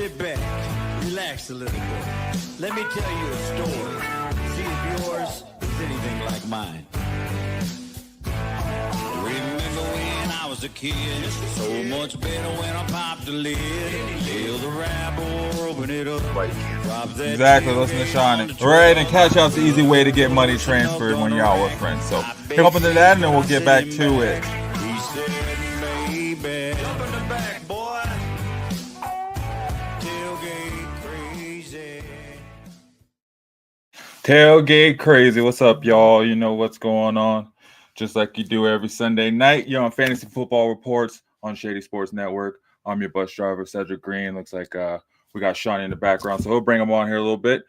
Sit back, relax a little bit. Let me tell you a story. See if yours is anything like mine. Remember when I was a kid? So much better when I popped the lid. Feel the rap or open it up. Exactly, listen to Shawnee. Right, and Cash Out's the easy way to get money transferred when you're out with friends. So, hop into that and then we'll get back to it. He said, baby, jump in the back, boy. Tailgate crazy. Tailgate crazy. What's up, y'all? You know what's going on. Just like you do every Sunday night, you're on Fantasy Football Reports on Shady Sports Network. I'm your bus driver, Cedric Green. Looks like we got Shawnee in the background, so he'll bring him on here a little bit.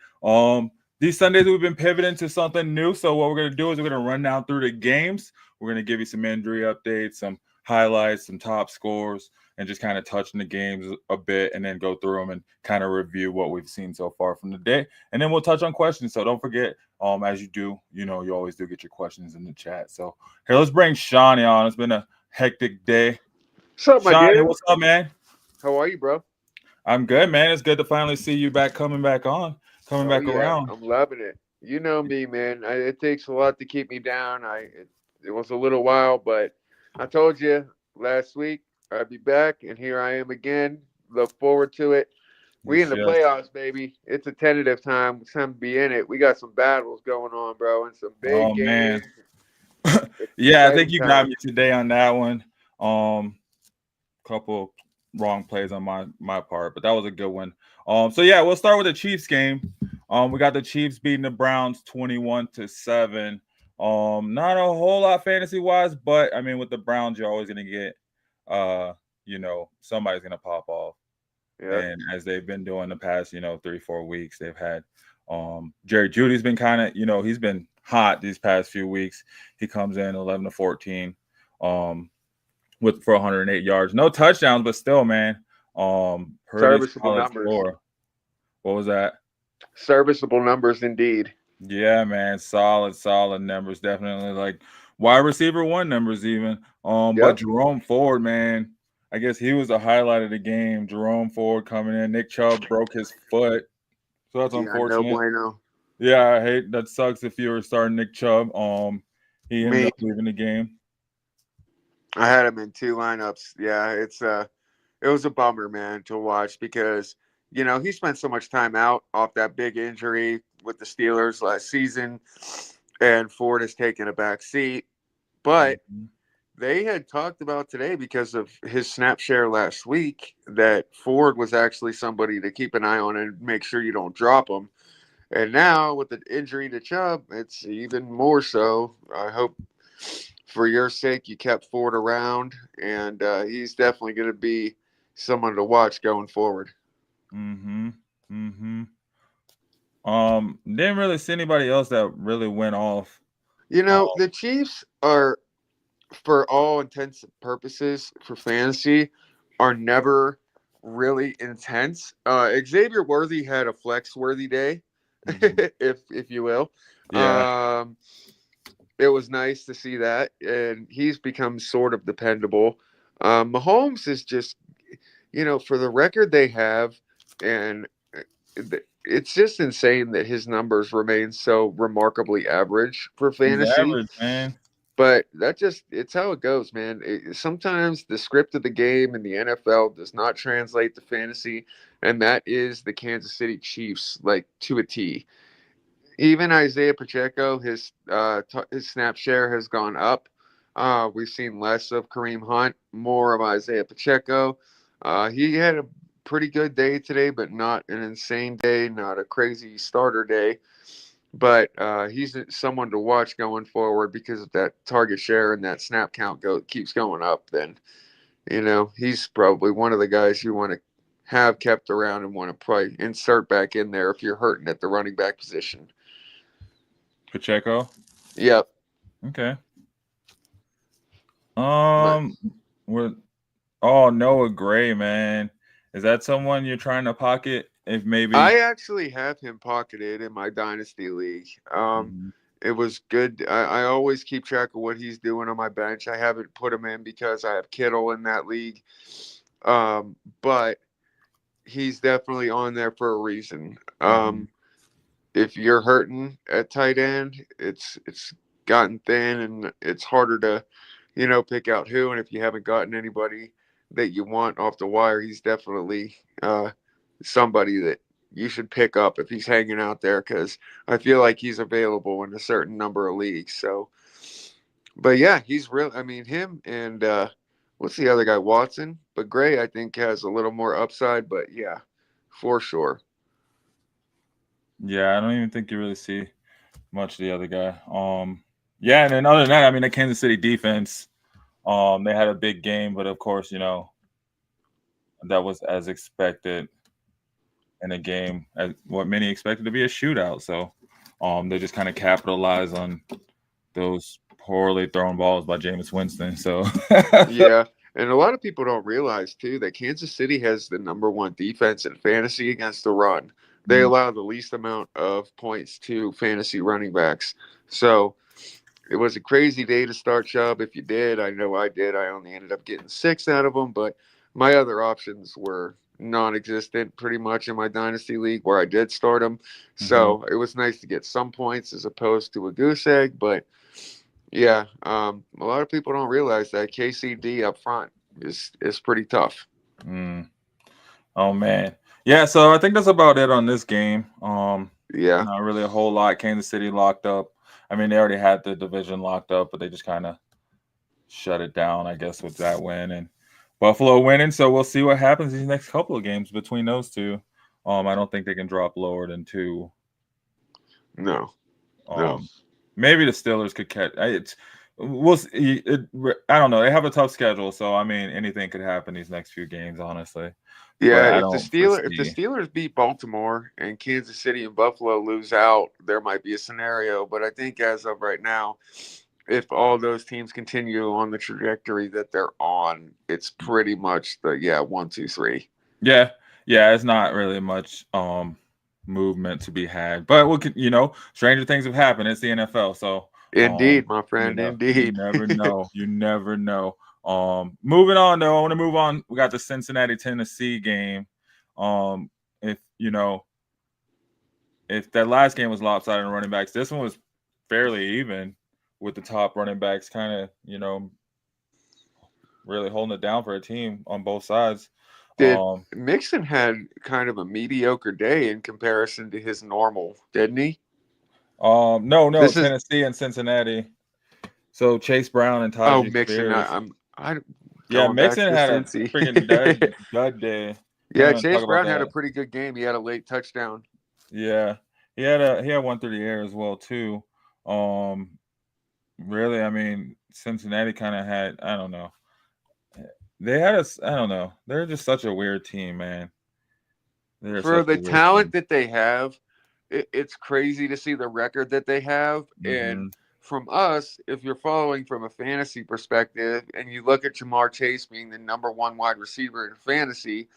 These Sundays we've been pivoting to something new, so what we're going to do is we're going to run down through the games. We're going to give you some injury updates, some highlights, some top scores, and just kind of touching the games a bit and then go through them and kind of review what we've seen so far from the day. And then we'll touch on questions. So don't forget, as you do, you always do get your questions in the chat. So here, let's bring Shawnee on. It's been a hectic day. What's up, my Shawnee, dude? what's up, man? How are you, bro? I'm good, man. It's good to finally see you coming back around. I'm loving it. You know me, man. It takes a lot to keep me down. It was a little while, but I told you last week I'd be back, and here I am again. Look forward to it. We in the playoffs, baby. It's a tentative time. It's time to be in it. We got some battles going on, bro, and some big games. Man. Yeah, I think you got me today on that one. Couple wrong plays on my part, but that was a good one. So yeah, we'll start with the Chiefs game. We got the Chiefs beating the Browns 21-7. Not a whole lot fantasy wise, but I mean, with the Browns, you're always gonna get somebody's gonna pop off. Yeah. And as they've been doing the past 3-4 weeks, they've had Jerry Jeudy's been kind of he's been hot these past few weeks. He comes in 11-14 for 108 yards, no touchdowns, but still, man, serviceable numbers. Score. What was that? Serviceable numbers indeed. Yeah, man, solid numbers, definitely like wide receiver 1 numbers even. But Jerome Ford, man, I guess he was the highlight of the game. Jerome Ford coming in. Nick Chubb broke his foot, so that's unfortunate. No bueno. Yeah, I hate that. Sucks if you were starting Nick Chubb. He ended up leaving the game. I had him in 2 lineups. Yeah, it was a bummer, man, to watch because he spent so much time out off that big injury with the Steelers last season, and Ford has taken a back seat. But they had talked about today, because of his snap share last week, that Ford was actually somebody to keep an eye on and make sure you don't drop him. And now with the injury to Chubb, it's even more so. I hope for your sake you kept Ford around, and he's definitely going to be someone to watch going forward. Didn't really see anybody else that really went off. The Chiefs are, for all intents and purposes for fantasy, are never really intense. Xavier Worthy had a flex worthy day, if you will. Yeah. It was nice to see that, and he's become sort of dependable. Mahomes is just, for the record they have, and it's just insane that his numbers remain so remarkably average for fantasy. He's average, man. But it's how it goes, man. Sometimes the script of the game in the NFL does not translate to fantasy, and that is the Kansas City Chiefs, like, to a T. Even Isaiah Pacheco, his snap share has gone up. We've seen less of Kareem Hunt, more of Isaiah Pacheco. He had a pretty good day today, but not an insane day, not a crazy starter day. But he's someone to watch going forward, because if that target share and that snap count keeps going up, then he's probably one of the guys you want to have kept around and want to probably insert back in there if you're hurting at the running back position. Pacheco? Yep. Okay. Noah Gray, man. Is that someone you're trying to pocket? If maybe I actually have him pocketed in my dynasty league. It was good. I always keep track of what he's doing on my bench. I haven't put him in because I have Kittle in that league. But he's definitely on there for a reason. Mhm. If you're hurting at tight end, it's gotten thin and it's harder to, pick out who. And if you haven't gotten anybody that you want off the wire, he's definitely somebody that you should pick up if he's hanging out there because I feel like he's available in a certain number of leagues. So, but yeah, he's real. I mean, him and what's the other guy, Watson? But Gray, I think, has a little more upside. But yeah, for sure. Yeah, I don't even think you really see much of the other guy. Yeah, and then other than that, I mean, the Kansas City defense, they had a big game, but of course, that was as expected in a game as what many expected to be a shootout. So, they just kind of capitalized on those poorly thrown balls by Jameis Winston. So, Yeah. And a lot of people don't realize too that Kansas City has the number one defense in fantasy against the run. They Mm, allow the least amount of points to fantasy running backs. So it was a crazy day to start Chubb. If you did, I know I did. I only ended up getting 6 out of them, but my other options were non-existent pretty much in my dynasty league where I did start them. mhm. So it was nice to get some points as opposed to a goose egg. But yeah, a lot of people don't realize that KCD up front is pretty tough. Mm. Oh man, yeah. So I think that's about it on this game. Yeah, Not really a whole lot. Kansas City locked up. I mean, they already had the division locked up, but they just kind of shut it down, I guess, with that win and Buffalo winning. So we'll see what happens these next couple of games between those two. I don't think they can drop lower than 2. no, no. Um, maybe the Steelers could catch. It's we'll see. I don't know. They have a tough schedule, so I mean, anything could happen these next few games, honestly. Yeah, But I don't If the foresee. Steelers beat Baltimore and Kansas City and Buffalo lose out, there might be a scenario. But I think as of right now, if all those teams continue on the trajectory that they're on, it's pretty much the 1, 2, 3. Yeah, yeah, it's not really much movement to be had. But stranger things have happened. It's the NFL, so Indeed, my friend. you Indeed. never know. You never know. Moving on though, I want to move on. We got the Cincinnati Tennessee game. If if that last game was lopsided on running backs, this one was fairly even with the top running backs kind of, really holding it down for a team on both sides. Did Um, Mixon had kind of a mediocre day in comparison to his normal, didn't he? no, This is Tennessee and Cincinnati. So Chase Brown and Tajee Mixon. Spears. I'm Yeah, going back Mixon to had a Cincy. freaking dud day. We Yeah, don't even talk Chase about Brown had a that. pretty good game. He had a late touchdown. Yeah, he had one through the air as well too. Um, really, I mean, Cincinnati kind of had, I don't know. They had I don't know. They're just such a weird team, man. They're For such the a weird talent team. that they have, it's crazy to see the record that they have. And Hmm. from us, if you're following from a fantasy perspective and you look at Jamar Chase being the number one wide receiver in fantasy,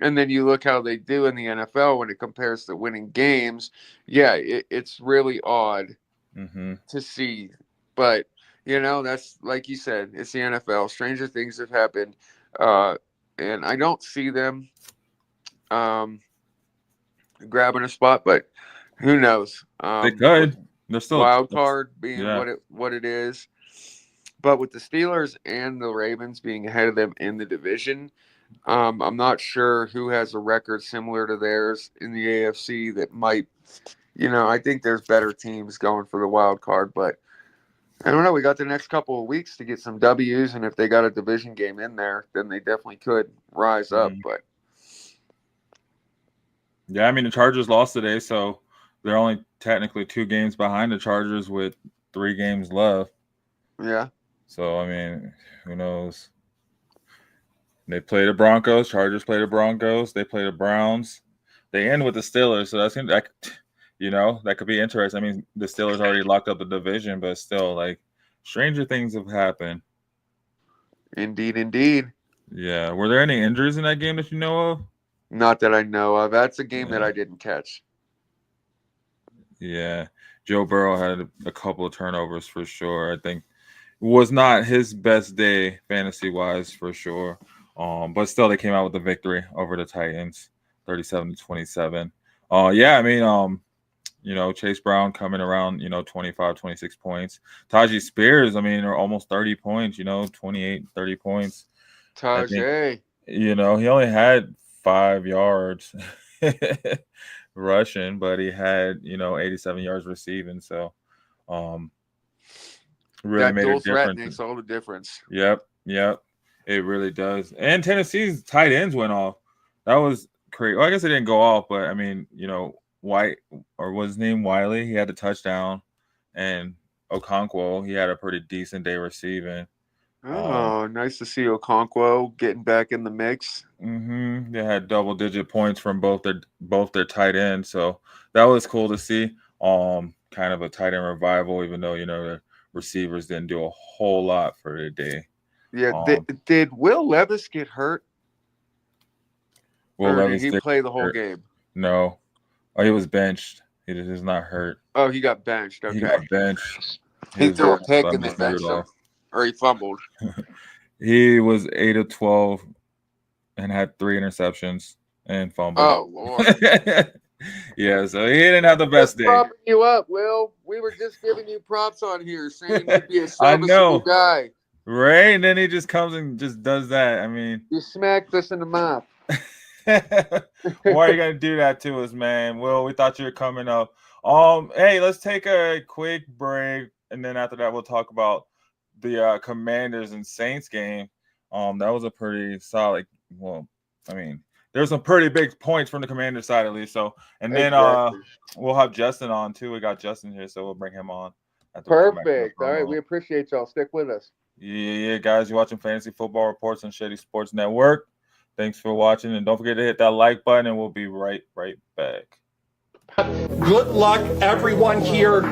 and then you look how they do in the NFL when it compares to winning games, yeah, it's really odd Hmm. to see. But, that's like you said, it's the NFL. Stranger things have happened. Uh, and I don't see them. Um, grabbing a spot, but who knows? They With could. They're still, wild card being yeah. what it is, but with the Steelers and the Ravens being ahead of them in the division, I'm not sure who has a record similar to theirs in the AFC that might. I think there's better teams going for the wild card, but I don't know. We got the next couple of weeks to get some W's, and if they got a division game in there, then they definitely could rise up. Mhm. But Yeah, I mean the Chargers lost today, so they're only technically 2 games behind the Chargers with 3 games left. yeah, So I mean, who knows? They play the Broncos. Chargers play the Broncos. They play the Browns. They end with the Steelers, so that could be interesting. I mean, the Steelers already locked up the division, but still, like, stranger things have happened. indeed, indeed. Yeah, were there any injuries in that game that you know of? Not that I know of. That's a game that Yeah, I didn't catch. yeah. Joe Burrow had a couple of turnovers for sure. I think was not his best day fantasy wise for sure. But still, they came out with the victory over the Titans. 37-27. Yeah, I mean, Chase Brown coming around, 25, 26 points. Tajee Spears, I mean, are almost 30 points, 28, 30 points. I think, Tajay. he only had 5 yards rushing, but he had, 87 yards receiving. So, really That made a dual threat difference. makes all the difference. Yep. It really does. And Tennessee's tight ends went off. That was crazy. Well, I guess it didn't go off, but I mean, White, or was his name Wiley? He had a touchdown, and Okonkwo, he had a pretty decent day receiving. Oh, nice to see Okonkwo getting back in the mix. They had double-digit points from both their tight ends, so that was cool to see. Kind of a tight end revival, even though the receivers didn't do a whole lot for the day. Yeah, did Will Levis get hurt? Will Or Levis did he play the whole game? No. Oh, he was benched. He is not hurt. Oh, he got benched. Okay. He got benched. He threw a pick and they benched him. Or he fumbled. He was 8 of 12 and had 3 interceptions and fumbled. Oh, Lord. Yeah, so he didn't have the best day. Propping you up, Will. We were just giving you props on here, saying you'd be a serviceable guy. Right? And then he just comes and just does that. I mean, you smacked us in the mouth. Why are you gonna do that to us, man? Will, we thought you were coming up. Hey, let's take a quick break, and then after that, we'll talk about the Commanders and Saints game. That was a pretty solid. Well, I mean, there's some pretty big points from the Commanders side, at least. So, and then we'll have Justin on too. We got Justin here, so we'll bring him on. Perfect. All right, we appreciate y'all. Stick with us. Yeah, guys. You're watching Fantasy Football Reports on Shady Sports Network. Thanks for watching, and don't forget to hit that like button, and we'll be right back. Good luck, everyone here.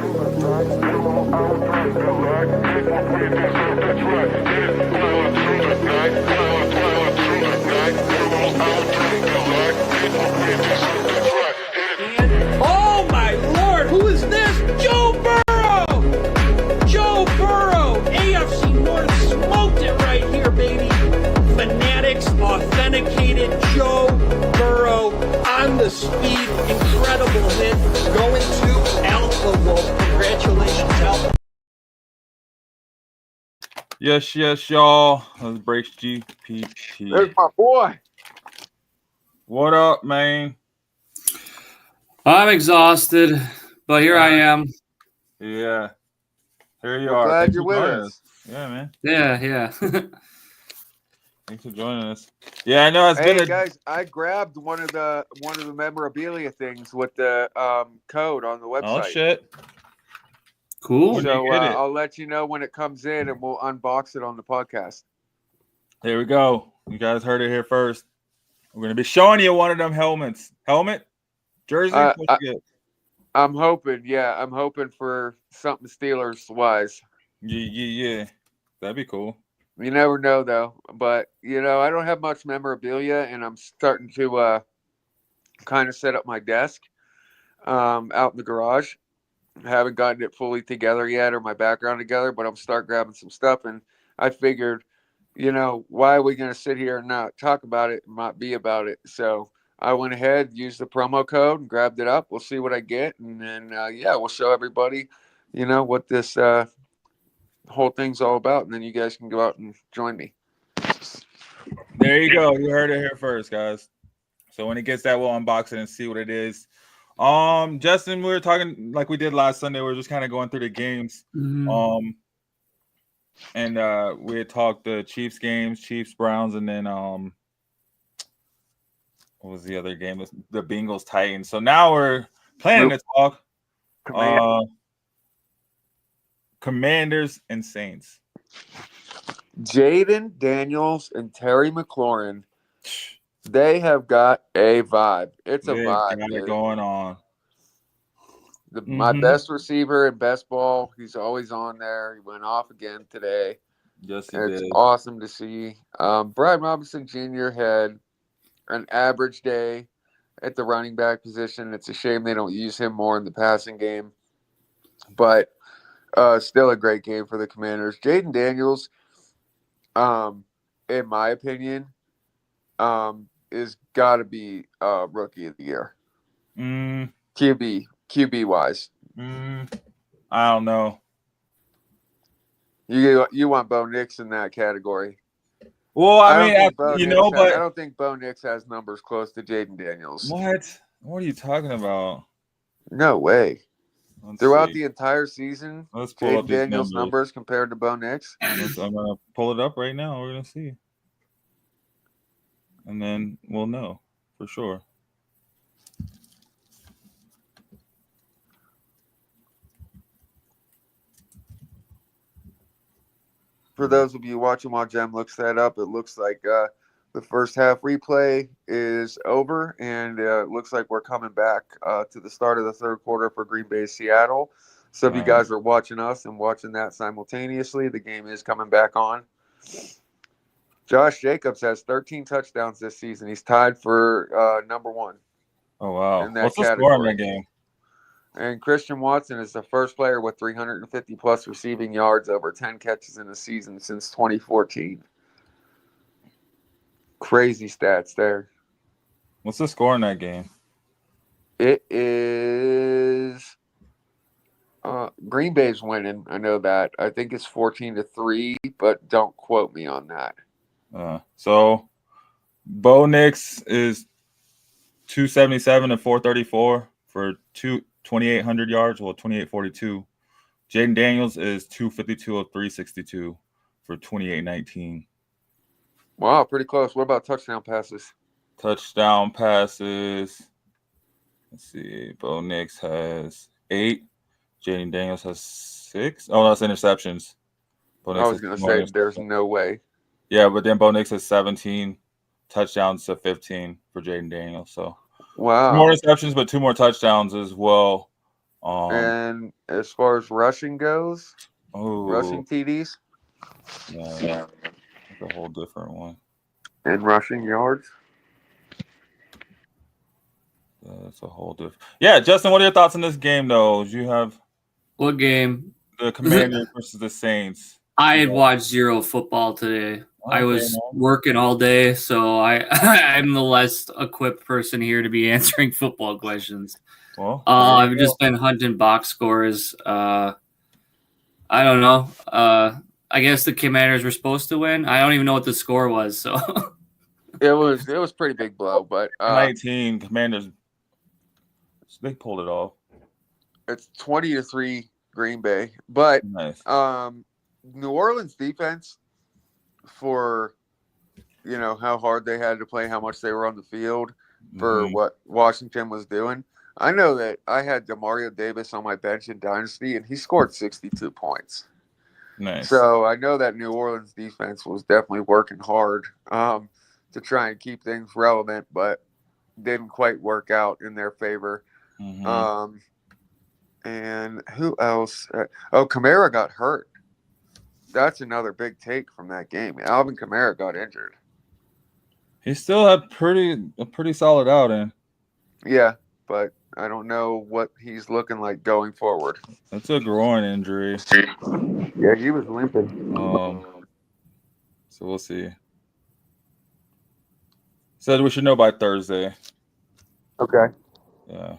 Oh my Lord, who is this? Joe Burrow! Joe Burrow! AFC North smoked it right here, baby. Fanatics, authenticated Joe Burrow on the speed, incredible hit, going to Alpha Wolf. Congratulations, Alpha. Yes, y'all. Let's break GPT. There's my boy. What up, man? I'm exhausted, but here I am. Yeah. Here you We're are. glad Thanks you're for with joining us. Yeah, man. Yeah. Thanks for joining us. Yeah, I know it's been guys, I grabbed one of the memorabilia things with the code on the website. Oh shit. Cool. So I'll let you know when it comes in, and we'll unbox it on the podcast. There we go. You guys heard it here first. We're gonna be showing you one of them helmets. Helmet, jersey. I'm hoping for something Steelers wise. Yeah. That'd be cool. You never know though, but I don't have much memorabilia, and I'm starting to kind of set up my desk out in the garage. I haven't gotten it fully together yet, or my background together, but I'm start grabbing some stuff, and I figured, why are we going to sit here and not talk about it and not be about it? So I went ahead, used the promo code, and grabbed it up. We'll see what I get, and then we'll show everybody, what this whole thing's all about, and then you guys can go out and join me. There you go. You heard it here first, guys. So when it gets that, we'll unbox it and see what it is. Justin, we were talking like we did last Sunday. We were just kind of going through the games. Mm-hmm. And we had talked the Chiefs games, Chiefs Browns, and then what was the other game? The Bengals Titans. So now we're planning to talk Commanders and Saints. Jaden Daniels and Terry McLaurin, they have got a vibe. It's a vibe. Got it going on. My best receiver in best ball, he's always on there. He went off again today. Yes, he did. It's did. awesome to see. Brian Robinson Jr. had an average day at the running back position. It's a shame they don't use him more in the passing game. But still a great game for the Commanders. Jaden Daniels, in my opinion, is got to be rookie of the year. QB wise. I don't know. You want Bo Nix in that category? Well, I I don't think Bo Nix has numbers close to Jaden Daniels. What are you talking about? No way. Throughout the entire season, let's pull up these Daniels' numbers compared to Bo Nix. I'm gonna pull it up right now. We're gonna see, and then we'll know for sure. For those of you watching while Jem looks that up, it looks like the first half replay is over, and it looks like we're coming back to the start of the third quarter for Green Bay, Seattle. So if you guys are watching us and watching that simultaneously, the game is coming back on. Josh Jacobs has 13 touchdowns this season. He's tied for number one. Oh, wow. In that What's the score in that game? And Christian Watson is the first player with 350-plus receiving yards, over 10 catches in a season since 2014. Crazy stats there. What's the score in that game? It is Green Bay's winning. I know that. I think it's 14-3, but don't quote me on that. So Bo Nix is 277 and 434 for 2,800 yards. Well, 2,842. Jaden Daniels is 252 of 362 for 2,819. Wow, pretty close. What about touchdown passes? Touchdown passes. Let's see. Bo Nix has 8. Jaden Daniels has 6. Oh, that's interceptions. I was going to say there's no way. Yeah, but then Bo Nix has 17 touchdowns to 15 for Jaden Daniels. So, wow. 2 more interceptions, but 2 more touchdowns as well. And as far as rushing goes, rushing TDs? Yeah, that's a whole different one. And rushing yards? That's a whole different. Yeah, Justin, what are your thoughts on this game, though? You have what game? The Commanders versus the Saints. I had watched zero football today. Okay, I was working all day, so I'm the less equipped person here to be answering football questions. Well, I've just been hunting box scores. I don't know. I guess the Commanders were supposed to win. I don't even know what the score was. So it was pretty big blow, but 19 Commanders. They pulled it off. It's 20-3 Green Bay, but nice. New Orleans defense, for how hard they had to play, how much they were on the field for what Washington was doing. I know that I had Demario Davis on my bench in Dynasty, and he scored 62 points. Nice. So I know that New Orleans defense was definitely working hard to try and keep things relevant, but didn't quite work out in their favor. And who else? Kamara got hurt. That's another big take from that game. Alvin Kamara got injured. He still had a pretty solid outing. Yeah, but I don't know what he's looking like going forward. That's a groin injury. Yeah, he was limping. So we'll see. Said we should know by Thursday. Okay. Yeah.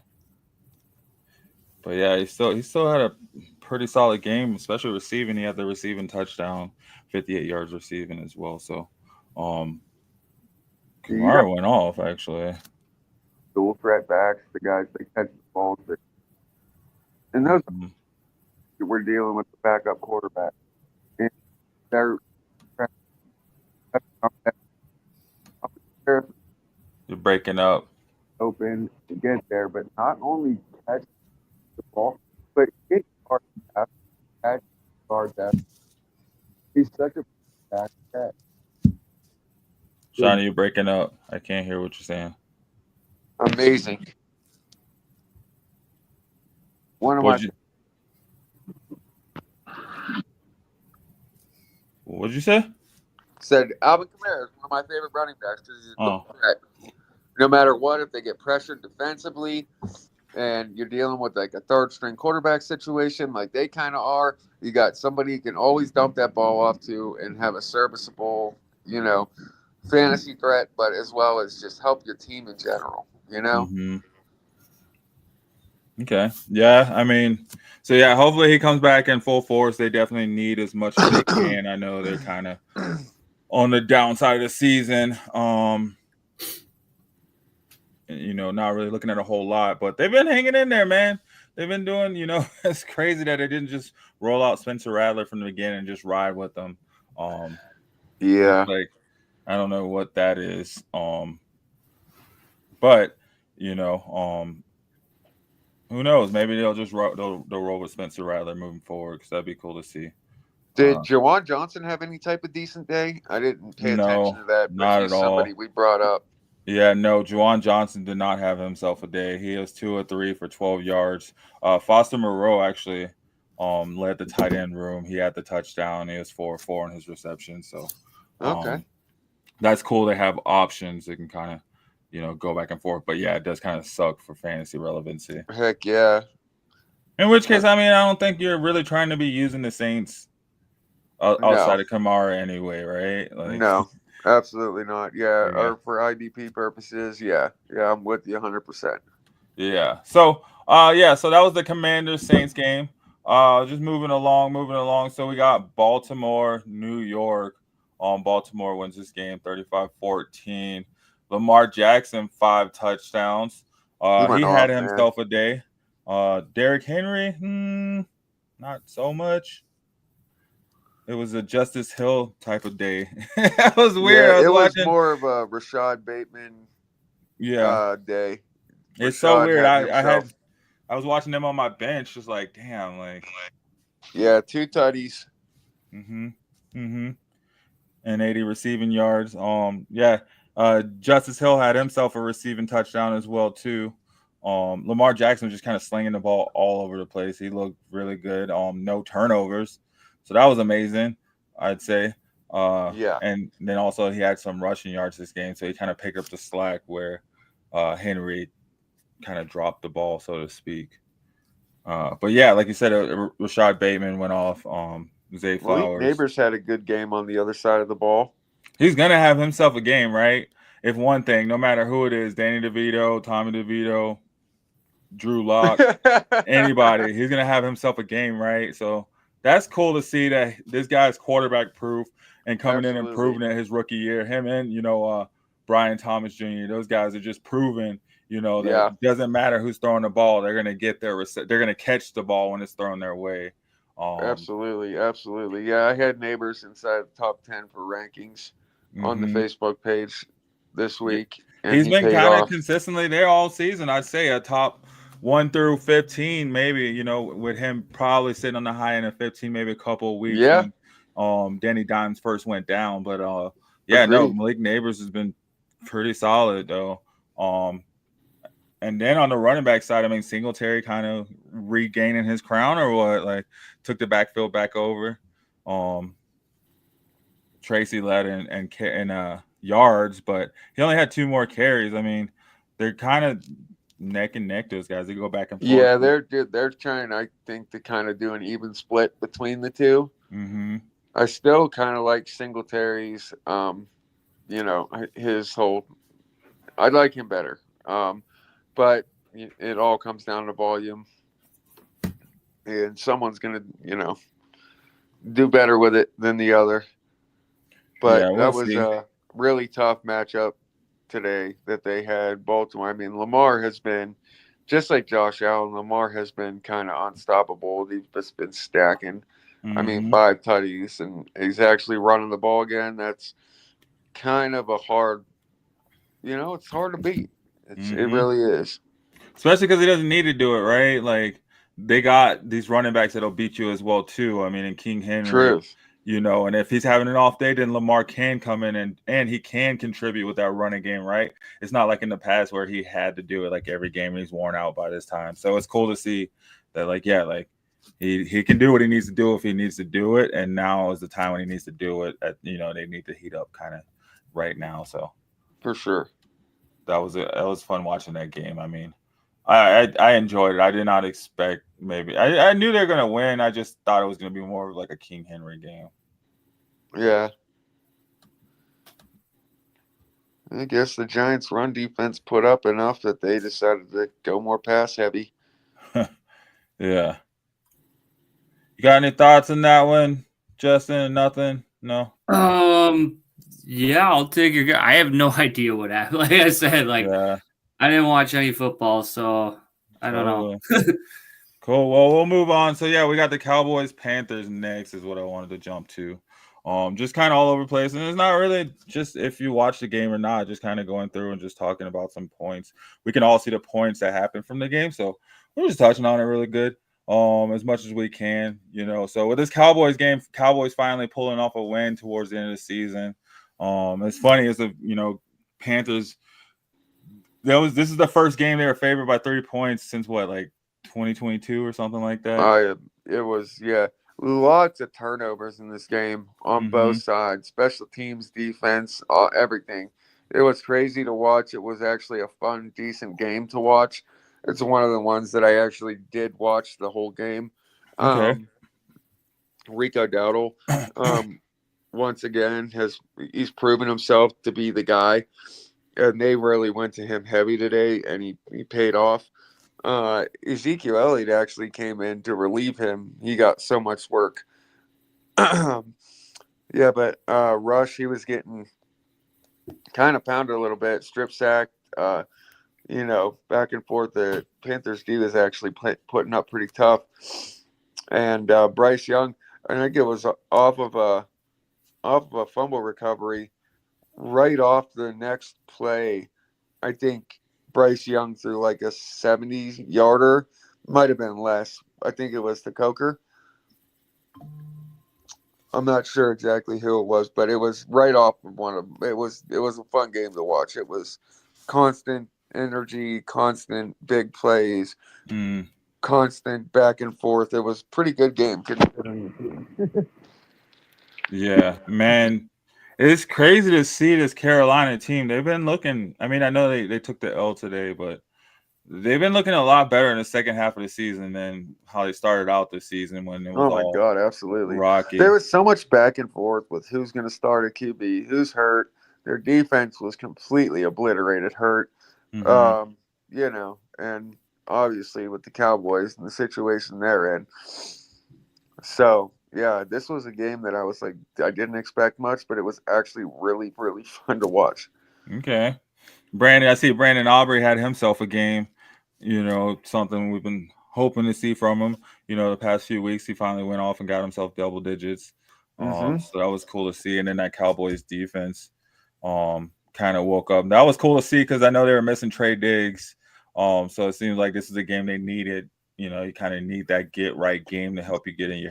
But yeah, he still had a pretty solid game, especially receiving. He had the receiving touchdown, 58 yards receiving as well. So Kamara went off, actually. Dual threat backs, the guys that catch the balls. And those we're dealing with the backup quarterback. And they're You're breaking up. Open to get there, but not only catch the ball, but get guard that. He's such a back catch. Johnny, you're breaking up. I can't hear what you're saying. Amazing. What'd you say? Said Alvin Kamara is one of my favorite running backs because he's a threat. No matter what, if they get pressured defensively and you're dealing with like a third string quarterback situation like they kind of are, you got somebody you can always dump that ball off to and have a serviceable, fantasy threat, but as well as just help your team in general, you know? Mm-hmm. Okay. Yeah, I mean, so yeah, hopefully he comes back in full force. They definitely need as much as they can. I know they're kind of on the downside of the season. Not really looking at a whole lot, but they've been hanging in there, man. They've been doing, it's crazy that they didn't just roll out Spencer Rattler from the beginning and just ride with them. Yeah. Like, I don't know what that is. But who knows? Maybe they'll just they'll roll with Spencer Rattler moving forward, because that'd be cool to see. Did Jawan Johnson have any type of decent day? I didn't pay attention to that, but not he's at somebody all. we brought up. Yeah, no, Juwan Johnson did not have himself a day. He was 2 of 3 for 12 yards. Foster Moreau actually led the tight end room. He had the touchdown. He was 4 of 4 on his reception. So Okay. That's cool. They have options. They can kind of, go back and forth. But yeah, it does kind of suck for fantasy relevancy. Heck yeah. In which case, I don't think you're really trying to be using the Saints outside of Kamara anyway, right? Like, no, absolutely not. Yeah, Yeah. or for IDP purposes, yeah, I'm with you 100%. Yeah. So, so that was the Commanders Saints game. Just moving along. So we got Baltimore, New York. Baltimore wins this game 35-14. Lamar Jackson 5 touchdowns. He had himself a day. Derrick Henry, not so much. It was a Justice Hill type of day. That was weird. Yeah, was more of a Rashad Bateman day. It's so weird. I was watching them on my bench, just like, damn, like, yeah, 2 tutties. And 80 receiving yards. Justice Hill had himself a receiving touchdown as well too. Lamar Jackson was just kind of slinging the ball all over the place. He looked really good. No turnovers, so that was amazing, I'd say. And then also he had some rushing yards this game, so he kind of picked up the slack where Henry kind of dropped the ball, so to speak. But yeah, like you said, Rashad Bateman went off. Zay Flowers. Neighbors had a good game on the other side of the ball. He's gonna have himself a game, right? If one thing, no matter who it is, Danny DeVito, Tommy DeVito, Drew Lock, anybody, he's gonna have himself a game, right? So that's cool to see that this guy's quarterback proof and coming in and proving it his rookie year. Him and Brian Thomas Jr. Those guys are just proving, that it doesn't matter who's throwing the ball, they're gonna get they're gonna catch the ball when it's thrown their way. Absolutely. Yeah, I had Neighbors inside the top 10 for rankings on the Facebook page this week. And he's been kind of consistently there all season. I'd say a top 1 through 15, maybe, with him probably sitting on the high end of 15, maybe a couple of weeks. Yeah. When, Danny Dimes first went down. But Malik Neighbors has been pretty solid though. And then on the running back side, Singletary kind of regaining his crown or what? Like, took the backfield back over. Tracy led in yards, but he only had 2 more carries. They're kind of neck and neck, those guys. They go back and forth. Yeah, they're trying, I think, to kind of do an even split between the two. Mm-hmm. I still kind of like Singletary's, his whole. I like him better. But it all comes down to volume, and someone's gonna, do better with it than the other. But that was a really tough matchup today that they had. Baltimore. Lamar has been just like Josh Allen. Lamar has been kind of unstoppable. He's just been stacking. 5 tutties, and he's actually running the ball again. That's kind of a hard. It's hard to beat. It really is. Especially because he doesn't need to do it, right? Like, they got these running backs that'll beat you as well, too. And King Henry. Truth. And if he's having an off day, then Lamar can come in and he can contribute with that running game, right? It's not like in the past where he had to do it like every game and he's worn out by this time. So it's cool to see that, he can do what he needs to do if he needs to do it. And now is the time when he needs to do it. They need to heat up kind of right now. So for sure. That was fun watching that game. I enjoyed it. I did not expect I knew they were gonna win. I just thought it was gonna be more of like a King Henry game. Yeah. I guess the Giants' run defense put up enough that they decided to go more pass heavy. Yeah. You got any thoughts on that one, Justin? Nothing? No? Yeah, I'll take your. I have no idea what happened. Like I said, Yeah. I didn't watch any football, so I don't know. Cool. Well, we'll move on. So yeah, we got the Cowboys Panthers next is what I wanted to jump to. Just kind of all over the place. And it's not really just if you watch the game or not, just kind of going through and just talking about some points. We can all see the points that happened from the game. So we're just touching on it really good. As much as we can, So with this Cowboys game, Cowboys finally pulling off a win towards the end of the season. It's funny as Panthers. This is the first game they were favored by 30 points since 2022 or something like that. It was lots of turnovers in this game on both sides, special teams, defense, everything. It was crazy to watch. It was actually a fun, decent game to watch. It's one of the ones that I actually did watch the whole game. Okay. Rico Dowdle, once again, he's proven himself to be the guy, and they really went to him heavy today, and he paid off. Ezekiel Elliott actually came in to relieve him. He got so much work. But Rush, he was getting kind of pounded a little bit, strip sacked, back and forth. The Panthers D was actually putting up pretty tough. And Bryce Young, I think it was off of a fumble recovery right off the next play. I think Bryce Young threw like a 70-yarder, might have been less. I think it was the Coker. I'm not sure exactly who it was, but it was right off of one of them. It was a fun game to watch. It was constant energy, constant big plays, constant back and forth. It was a pretty good game. Yeah, man. It's crazy to see this Carolina team. They've been looking, I know they took the L today, but they've been looking a lot better in the second half of the season than how they started out the season when it was God, absolutely. rocky. There was so much back and forth with who's going to start at QB, who's hurt. Their defense was completely obliterated, hurt. And obviously with the Cowboys and the situation they're in. So, yeah, this was a game that I was like, I didn't expect much, but it was actually really, really fun to watch. Okay. I see Brandon Aubrey had himself a game, something we've been hoping to see from him. The past few weeks, he finally went off and got himself double digits. So that was cool to see. And then that Cowboys defense kind of woke up. That was cool to see because I know they were missing Trey Diggs. So it seems like this is a game they needed. You kind of need that get right game to help you get out of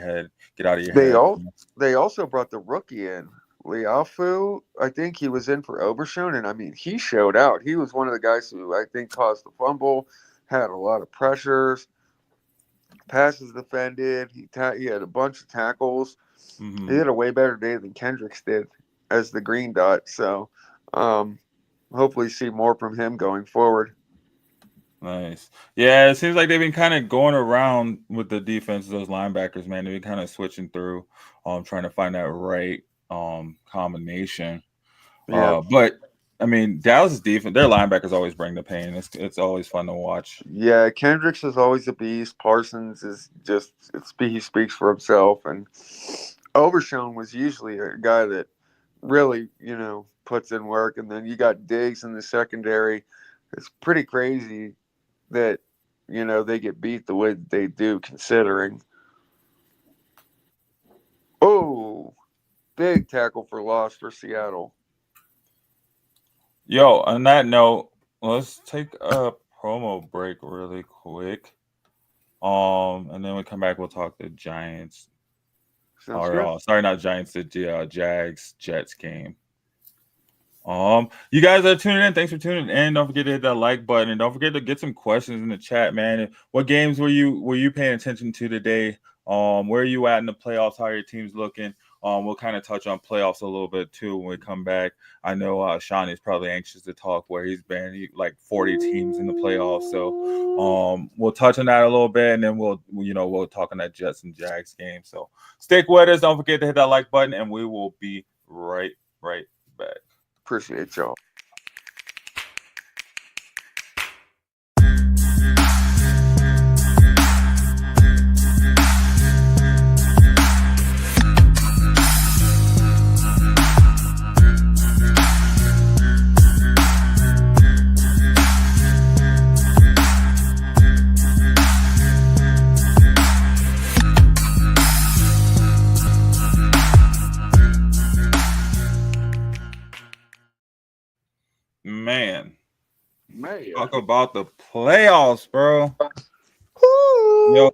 your head. They also brought the rookie in, Liafu. I think he was in for Overshown, and he showed out. He was one of the guys who I think caused the fumble, had a lot of pressures, passes defended. He had a bunch of tackles. He had a way better day than Kendricks did as the green dot. So hopefully see more from him going forward. Nice. Yeah, it seems like they've been kind of going around with the defense, those linebackers, man. They've been kind of switching through, trying to find that right combination. Yeah. But Dallas' defense, their linebackers always bring the pain. It's always fun to watch. Yeah, Kendricks is always a beast. Parsons is he speaks for himself, and Overshown was usually a guy that really, puts in work. And then you got Diggs in the secondary. It's pretty crazy that, they get beat the way that they do, considering. Oh, big tackle for loss for Seattle. Yo, on that note, let's take a promo break really quick. And then we come back, we'll talk the Giants. Sorry, not Giants, the Jags Jets game. You guys are tuning in. Thanks for tuning in. Don't forget to hit that like button, and don't forget to get some questions in the chat, man. What games were you paying attention to today? Where are you at in the playoffs? How are your teams looking? We'll kind of touch on playoffs a little bit too when we come back. I know Sean is probably anxious to talk where he's been like 40 teams in the playoffs. So we'll touch on that a little bit, and then we'll talk on that Jets and Jags game. So stick with us. Don't forget to hit that like button, and we will be right back. Appreciate y'all. Man, talk about the playoffs, bro. Yo,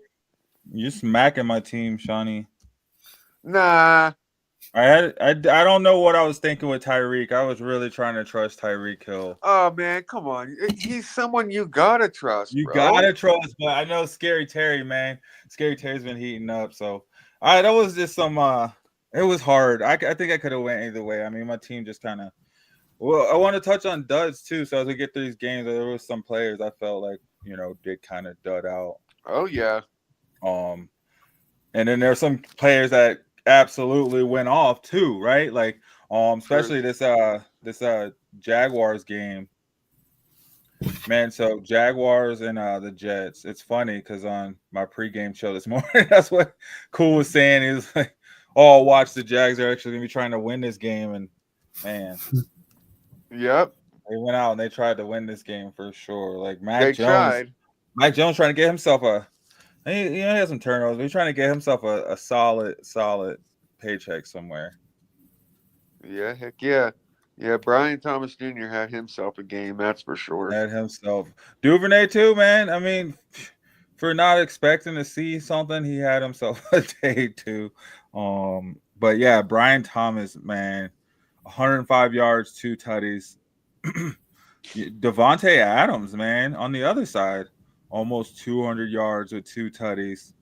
you smacking my team, Shawnee. Nah. I don't know what I was thinking with Tyreek. I was really trying to trust Tyreek Hill. Oh man, come on. He's someone you gotta trust, You bro. gotta trust, but I know Scary Terry, man. Scary Terry's been heating up. So that was just some it was hard. I think I could have went either way. I mean, my team just kind of I want to touch on duds too. So as we get through these games, there was some players I felt like, did kind of dud out. Oh yeah. And then there's some players that absolutely went off too, right? Like, especially this Jaguars game, man. So Jaguars and the Jets. It's funny because on my pregame show this morning, that's what Cool was saying. He was like, "Oh, watch the Jags are actually gonna be trying to win this game," and man, yep, they went out and they tried to win this game for sure. Like Mac Jones trying to get himself he had some turnovers. He's trying to get himself a solid paycheck somewhere. Yeah, heck yeah. Yeah, Brian Thomas Jr. had himself a game, that's for sure. Had himself. Duvernay too, man. I mean, for not expecting to see something, he had himself a day too. But yeah, Brian Thomas, man, 105 yards, 2 tutties. Devontae Adams, man, on the other side. Almost 200 yards with 2 tutties.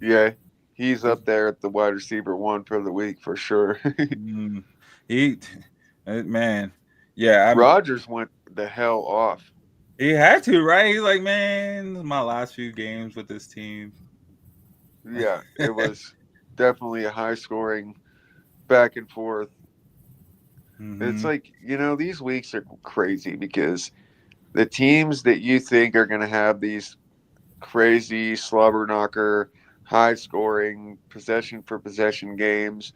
Yeah, he's up there at the wide receiver 1 for the week for sure. Man, yeah. Rodgers went the hell off. He had to, right? He's like, man, my last few games with this team. Yeah, it was definitely a high-scoring back and forth. Mm-hmm. It's like, these weeks are crazy because the teams that you think are going to have these crazy slobber knocker, high scoring, possession for possession games,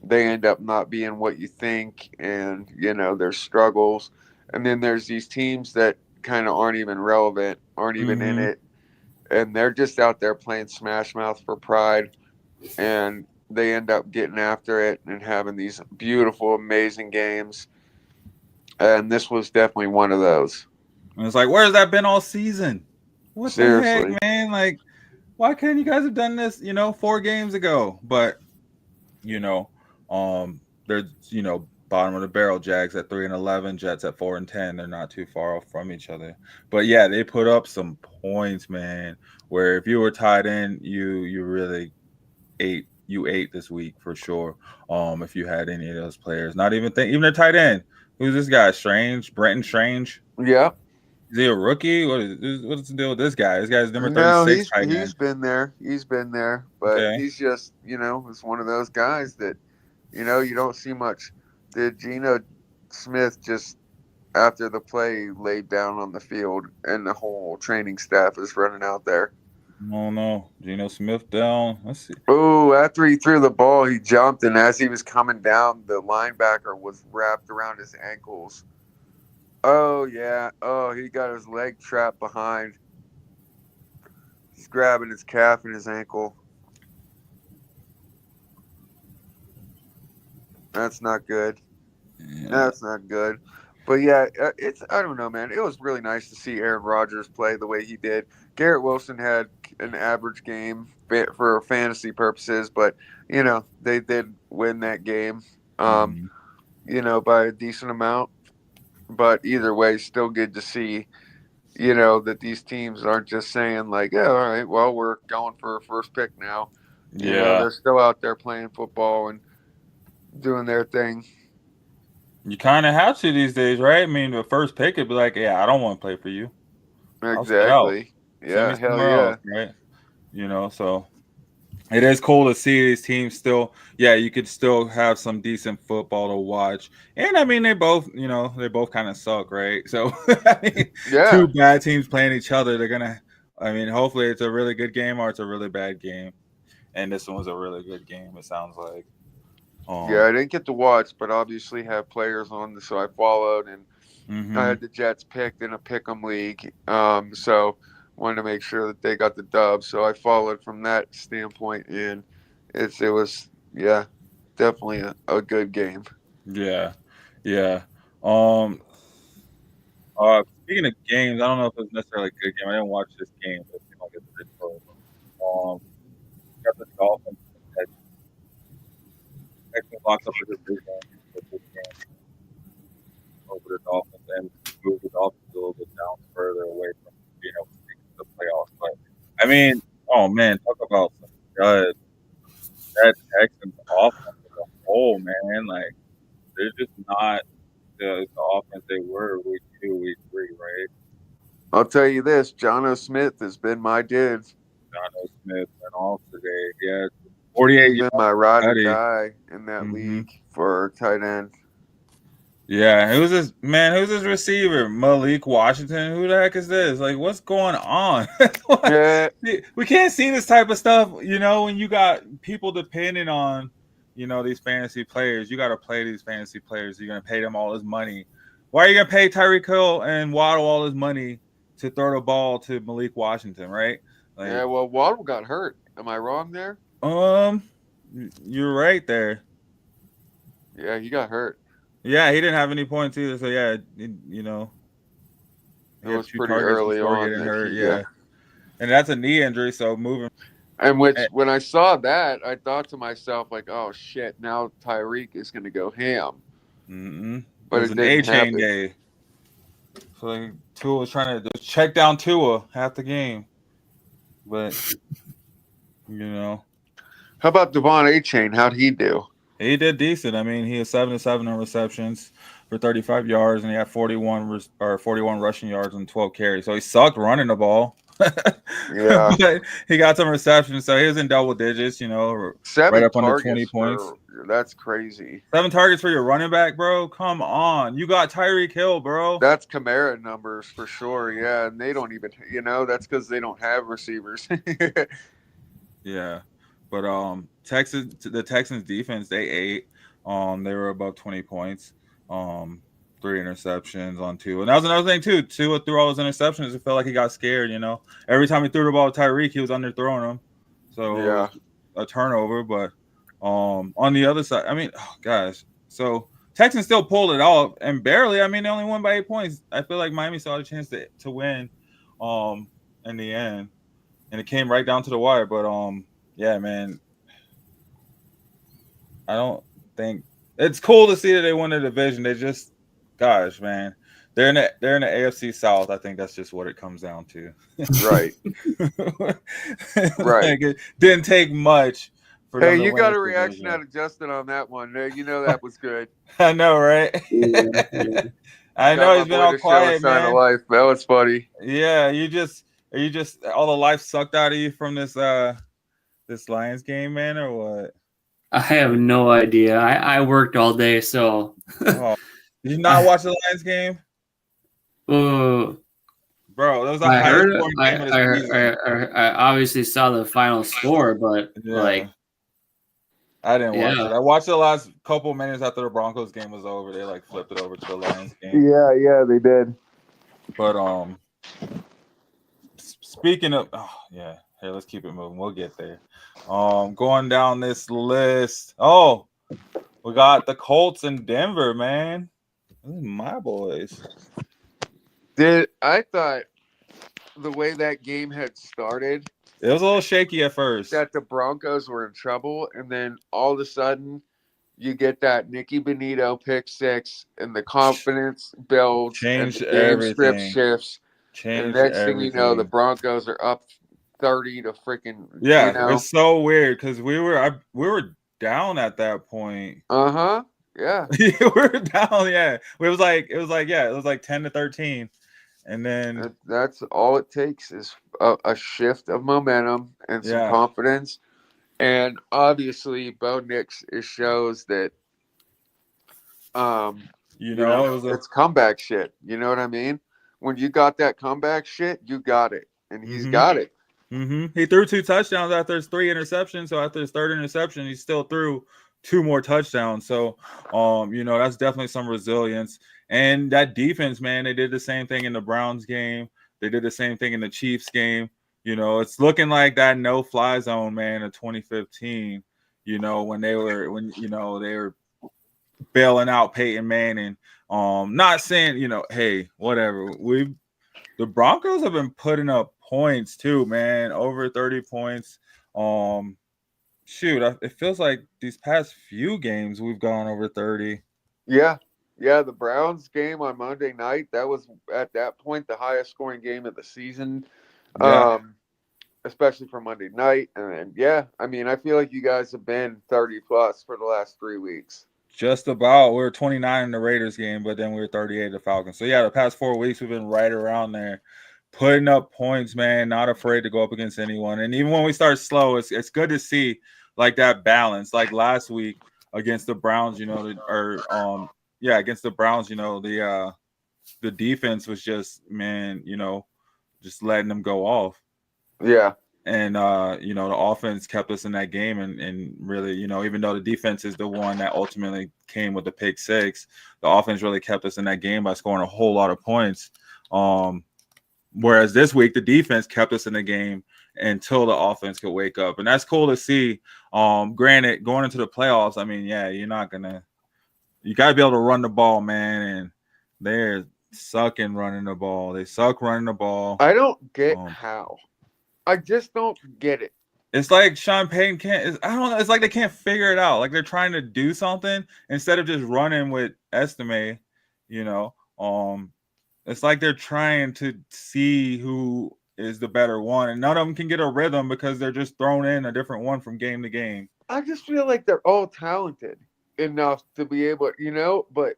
they end up not being what you think. And, there's struggles. And then there's these teams that kind of aren't even relevant, aren't even in it. And they're just out there playing smash mouth for pride. And they end up getting after it and having these beautiful, amazing games. And this was definitely one of those. And it's like, where's that been all season? What Seriously. the heck, man? Like, why couldn't you guys have done this, 4 games ago? But, they're, bottom of the barrel. Jags at 3-11, Jets at 4-10. They're not too far off from each other. But yeah, they put up some points, man. Where if you were tied in, you really ate. You ate this week for sure. If you had any of those players, not even even their tight end. Who's this guy? Brenton Strange. Yeah. Is he a rookie? What's the deal with this guy? This guy's number 36. No, he's been there. He's been there, but he's just, it's one of those guys that, you don't see much. Did Geno Smith just after the play laid down on the field and the whole training staff is running out there? Oh no, Geno Smith down. Let's see. Oh, after he threw the ball, he jumped, and as he was coming down, the linebacker was wrapped around his ankles. Oh, yeah. Oh, he got his leg trapped behind. He's grabbing his calf and his ankle. That's not good. Yeah. That's not good. But, yeah, I don't know, man. It was really nice to see Aaron Rodgers play the way he did. Garrett Wilson had an average game for fantasy purposes, but, they did win that game, by a decent amount. But either way, still good to see, that these teams aren't just saying like, yeah, all right, well, we're going for a first pick now. They're still out there playing football and doing their thing. You kind of have to these days, right? I mean, the first pick would be like, yeah, I don't want to play for you. Exactly. Yeah, hell yeah. Right? So it is cool to see these teams still. Yeah, you could still have some decent football to watch. And I mean, they both kind of suck, right? So two bad teams playing each other, they're gonna. I mean, hopefully it's a really good game or it's a really bad game. And this one was a really good game. It sounds like. I didn't get to watch, but obviously have players on, so I followed, and I had the Jets picked in a pick'em league. So wanted to make sure that they got the dub, so I followed from that standpoint, and it was definitely a good game. Yeah. Speaking of games, I don't know if it was necessarily a good game. I didn't watch this game, but it seemed like it's pretty close. Got the Dolphins that Texans locked up the division with this game over the Dolphins and moved the Dolphins a little bit down further away from being able to make it to the playoffs. But I mean, oh man, talk about some good that Texans offense as a whole, man. Like they're just not the offense they were week 2, week 3, right? I'll tell you this, John O. Smith has been my dude. John O. Smith went off today. Yeah, 48 He's been my ride or Shady. die in that league for tight end. Yeah, who's this man? Who's this receiver? Malik Washington? Who the heck is this? Like, what's going on? Yeah. We can't see this type of stuff, you know, when you got people depending on, you know, these fantasy players. You got to play these fantasy players. You're going to pay them all this money. Why are you going to pay Tyreek Hill and Waddle all this money to throw the ball to Malik Washington, right? Like, Yeah, well, Waddle got hurt. Am I wrong there? You're right there. Yeah, he got hurt. Yeah, he didn't have any points either. So yeah, you know, it was pretty early on. Getting hurt. Yeah, and that's a knee injury. So moving. And when I saw that, I thought to myself, like, oh shit, now Tyreek is going to go ham. Mm-hmm. But it was an A-chain game. So like, Tua was trying to just check down Tua half the game, but you know. How about Devon A-chain? How'd he do? He did decent. I mean, he was 7-7 on receptions for 35 yards, and he had 41 rushing yards and 12 carries. So he sucked running the ball. Yeah, but he got some receptions, so he was in double digits. You know, 7 right up under 20 points. That's crazy. 7 targets for your running back, bro. Come on, you got Tyreek Hill, bro. That's Kamara numbers for sure. Yeah, and they don't even, you know, that's because they don't have receivers. Yeah. But the Texans defense, they ate. They were above 20 points. 3 interceptions on 2. And that was another thing too. Tua threw all his interceptions. It felt like he got scared, you know. Every time he threw the ball to Tyreek, he was underthrowing them. So yeah, a turnover. But on the other side, I mean, oh, gosh. So Texans still pulled it off and barely. I mean, they only won by 8 points. I feel like Miami still had a chance to win in the end. And it came right down to the wire. But yeah, man. I don't think it's cool to see that they won the division. They just, gosh, man, they're in the AFC South. I think that's just what it comes down to. Right. Right. Like it didn't take much. For hey, you got a reaction out of Justin on that one. You know that was good. I know, right? I know he's been all quiet, man. Of life. That was funny. Yeah, you just all the life sucked out of you from this Lions game, man, or what? I have no idea. I worked all day, so. Oh, did you not watch the Lions game? Bro, that was the highest scoring game of the season. I obviously saw the final score, but like, I didn't watch it. I watched the last couple minutes after the Broncos game was over. They like flipped it over to the Lions game. Yeah, they did. But speaking of, hey, let's keep it moving. We'll get there. Going down this list. Oh, we got the Colts in Denver, man. These are my boys. I thought the way that game had started, it was a little shaky at first. That the Broncos were in trouble, and then all of a sudden, you get that Nicky Benito pick 6, and the confidence builds, changed and the game everything. script shifts. Changed and the next everything. thing you know, the Broncos are up 30 to freaking. Yeah, you know? It's so weird because we were down at that point. Yeah. We were down. Yeah, it was like 10-13, and then that's all it takes is a shift of momentum and some confidence, and obviously Bo Nix shows that. It's comeback shit. You know what I mean? When you got that comeback shit, you got it, and he's got it. Mm-hmm. He threw 2 touchdowns after his 3 interceptions. So after his 3rd interception, he still threw 2 more touchdowns. So, that's definitely some resilience. And that defense, man, they did the same thing in the Browns game. They did the same thing in the Chiefs game. You know, it's looking like that no-fly zone, man, of 2015. You know, when they were bailing out Peyton Manning. Not saying, hey, whatever. The Broncos have been putting up points too, man. Over 30 points. It feels like these past few games we've gone over 30. Yeah. The Browns game on Monday night, that was at that point the highest scoring game of the season. Yeah. Especially for Monday night. And I feel like you guys have been 30 plus for the last 3 weeks. Just about. We were 29 in the Raiders game, but then we were 38 the Falcons. So the past 4 weeks we've been right around there, putting up points, man. Not afraid to go up against anyone. And even when we start slow, it's good to see like that balance. Like last week against the Browns, against the Browns, the defense was just, man, just letting them go off. Yeah. And, the offense kept us in that game and really, even though the defense is the one that ultimately came with the pick six, the offense really kept us in that game by scoring a whole lot of points. Whereas this week, the defense kept us in the game until the offense could wake up. And that's cool to see. Granted, going into the playoffs, you got to be able to run the ball, man. And they're sucking running the ball. They suck running the ball. I don't get how. I just don't get it. It's like Sean Payton can't. I don't know. It's like they can't figure it out. Like they're trying to do something instead of just running with Estime. It's like they're trying to see who is the better one, and none of them can get a rhythm because they're just thrown in a different one from game to game. I just feel like they're all talented enough to be able, but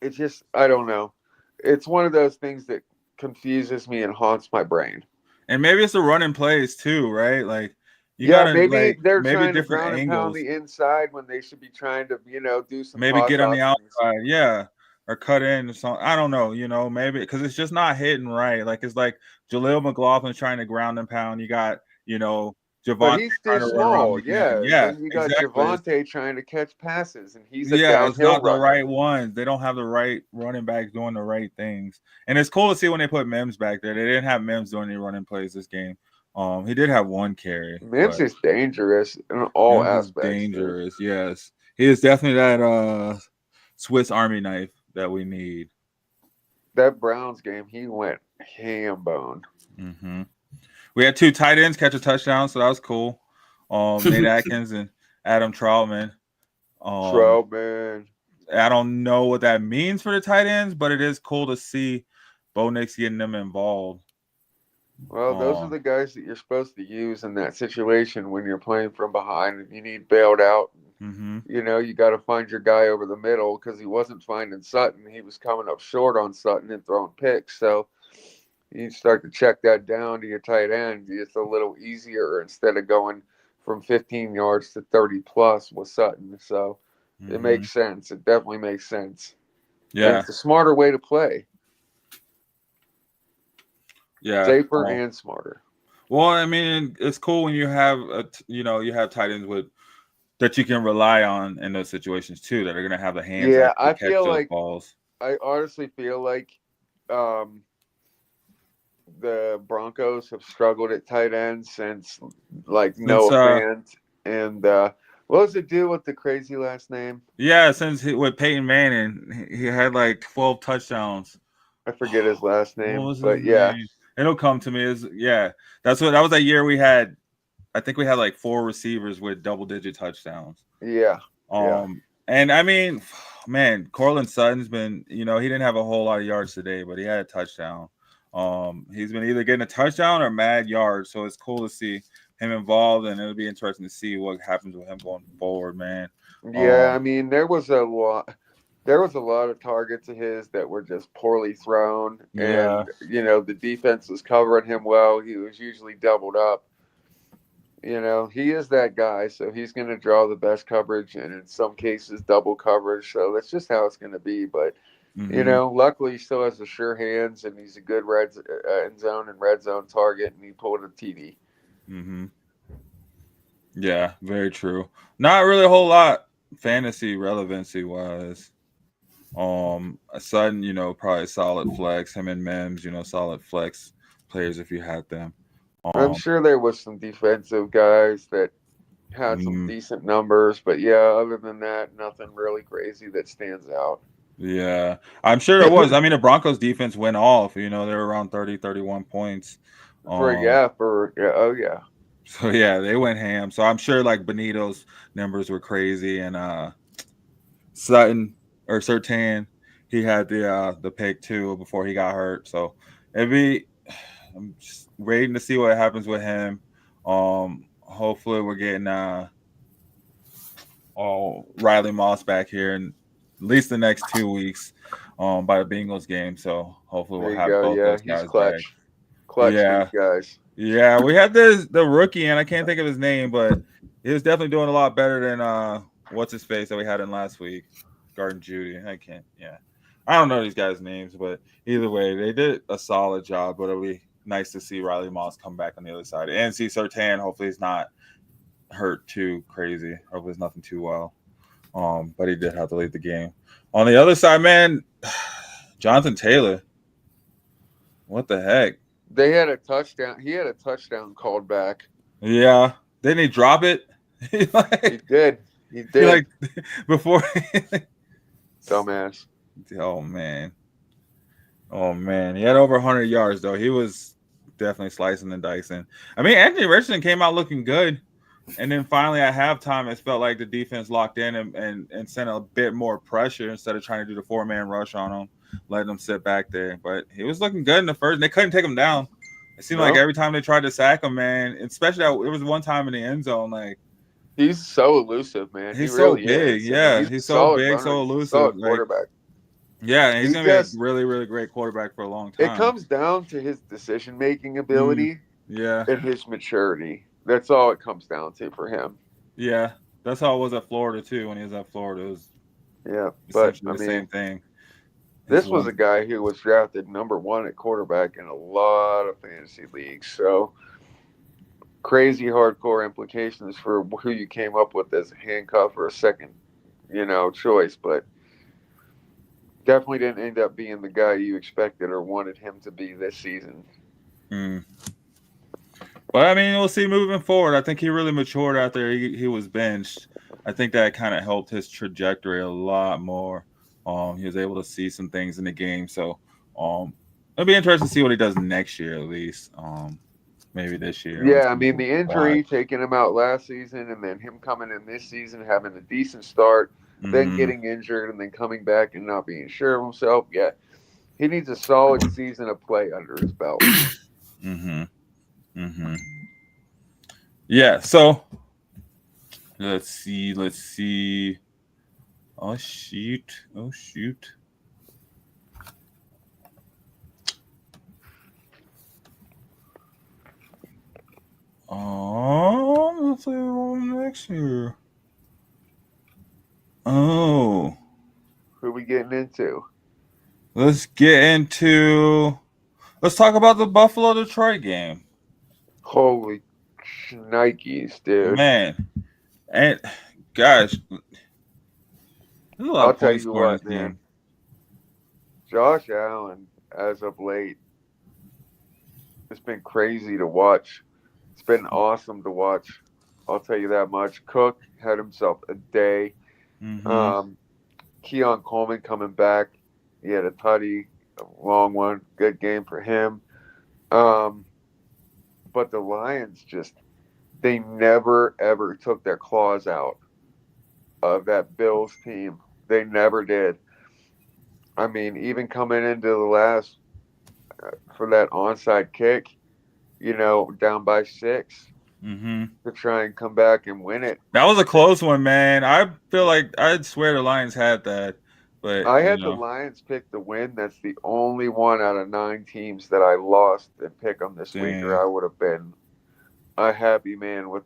it's just, I don't know. It's one of those things that confuses me and haunts my brain. And maybe it's the running plays too, right? Like, maybe they're maybe trying different to ground and pound the inside when they should be trying to, do some. Maybe get on the outside, or cut in or something. I don't know, maybe because it's just not hitting right. Like it's like Jaleel McLaughlin's trying to ground and pound. You got, Javonte. But he's too small. Yeah. Then you got Javonte trying to catch passes, and he's a downhill it's not runner. The right ones. They don't have the right running backs doing the right things. And it's cool to see when they put Mims back there. They didn't have Mims doing any running plays this game. He did have one carry. Mims is dangerous in all aspects. Dangerous, yes. He is definitely that Swiss Army knife that we need. That Browns game, he went ham bone. Mm-hmm. We had 2 tight ends catch a touchdown, so that was cool. Nate Atkins and Adam Troutman. I don't know what that means for the tight ends, but it is cool to see Bo Nix getting them involved. Well, those are the guys that you're supposed to use in that situation when you're playing from behind and you need bailed out. Mm-hmm. You got to find your guy over the middle because he wasn't finding Sutton. He was coming up short on Sutton and throwing picks. So you start to check that down to your tight end. It's a little easier instead of going from 15 yards to 30 plus with Sutton. So It makes sense. It definitely makes sense. Yeah. And it's a smarter way to play. Yeah. Safer and smarter. Well, I mean, it's cool when you have you have tight ends that you can rely on in those situations too, that are going to have the hands. Yeah, I feel like balls. I honestly feel like the Broncos have struggled at tight end since Noah Fant and what was the deal with the crazy last name? Yeah, with Peyton Manning, he had 12 touchdowns. I forget his last name, but name? It'll come to me. That was that year we had. I think we had 4 receivers with double-digit touchdowns. Yeah. And I mean, man, Cortland Sutton's been, he didn't have a whole lot of yards today, but he had a touchdown. He's been either getting a touchdown or mad yards, so it's cool to see him involved, and it'll be interesting to see what happens with him going forward, man. Yeah, I mean, there was a lot of targets of his that were just poorly thrown, and the defense was covering him well. He was usually doubled up. He is that guy, so he's going to draw the best coverage, and in some cases, double coverage. So that's just how it's going to be. But, luckily, he still has the sure hands, and he's a good end zone and red zone target, and he pulled a TD. Mm-hmm. Yeah, very true. Not really a whole lot fantasy relevancy-wise. Sutton, probably a solid flex. Him and Mims, solid flex players if you had them. I'm sure there was some defensive guys that had some decent numbers, but yeah, other than that, nothing really crazy that stands out. Yeah, I'm sure it was. I mean, the Broncos defense went off. They were around 30, 31 points. Oh yeah. So yeah, they went ham. So I'm sure like Benito's numbers were crazy, and Surtain, he had the pick too before he got hurt. So I'm just waiting to see what happens with him. Hopefully we're getting Riley Moss back here in at least the next 2 weeks by the Bengals game. So hopefully we'll have both those guys back. Clutch these guys. Yeah, we had the rookie, and I can't think of his name, but he was definitely doing a lot better than what's his face that we had in last week, Garden Judy. I don't know these guys' names, but either way, they did a solid job. But it'll be nice to see Riley Moss come back on the other side and see Surtain. Hopefully, he's not hurt too crazy. Hopefully, it's nothing too well. But he did have to leave the game. On the other side, man, Jonathan Taylor. What the heck? They had a touchdown. He had a touchdown called back. Yeah. Didn't he drop it? He did. He did. Before. Dumbass. Oh, man. He had over 100 yards, though. He was definitely slicing and dicing. I mean, Anthony Richardson came out looking good. And then finally at halftime, it felt like the defense locked in and sent a bit more pressure instead of trying to do the four-man rush on him, letting him sit back there. But he was looking good in the first. And they couldn't take him down. It seemed like every time they tried to sack him, man, especially it was one time in the end zone. Like, he's so elusive, man. He's he so really big. is. Yeah, he's so big, so elusive. Quarterback. Yeah, and he's going to be a really, really great quarterback for a long time. It comes down to his decision-making ability and his maturity. That's all it comes down to for him. Yeah, that's how it was at Florida, too. When he was at Florida, it was the same thing. This was a guy who was drafted number 1 at quarterback in a lot of fantasy leagues. So, crazy hardcore implications for who you came up with as a handcuff or a second, choice. But definitely didn't end up being the guy you expected or wanted him to be this season. But, I mean, we'll see moving forward. I think he really matured out there. He was benched. I think that kind of helped his trajectory a lot more. He was able to see some things in the game. So, it'll be interesting to see what he does next year, at least. Maybe this year. Yeah, I mean, the injury taking him out last season and then him coming in this season, having a decent start, then getting injured and then coming back and not being sure of himself. Yeah, he needs a solid season of play under his belt. Yeah, so let's see. Oh shoot. Let's see what next year. Oh. Who are we getting into? Let's talk about the Buffalo-Detroit game. Holy Nikes, dude. Man. And guys, I'll tell you what, man. Josh Allen, as of late, it's been crazy to watch. It's been awesome to watch. I'll tell you that much. Cook had himself a day. Keon Coleman coming back. He had a tutty, a long one. Good game for him. But the Lions they never, ever took their claws out of that Bills team. They never did. I mean, even coming into the last for that onside kick, down by 6 to try and come back and win it. That was a close one, man. I feel like I'd swear the Lions had that. But I had the Lions pick the win. That's the only one out of 9 teams that I lost and pick them this week, or I would have been a happy man with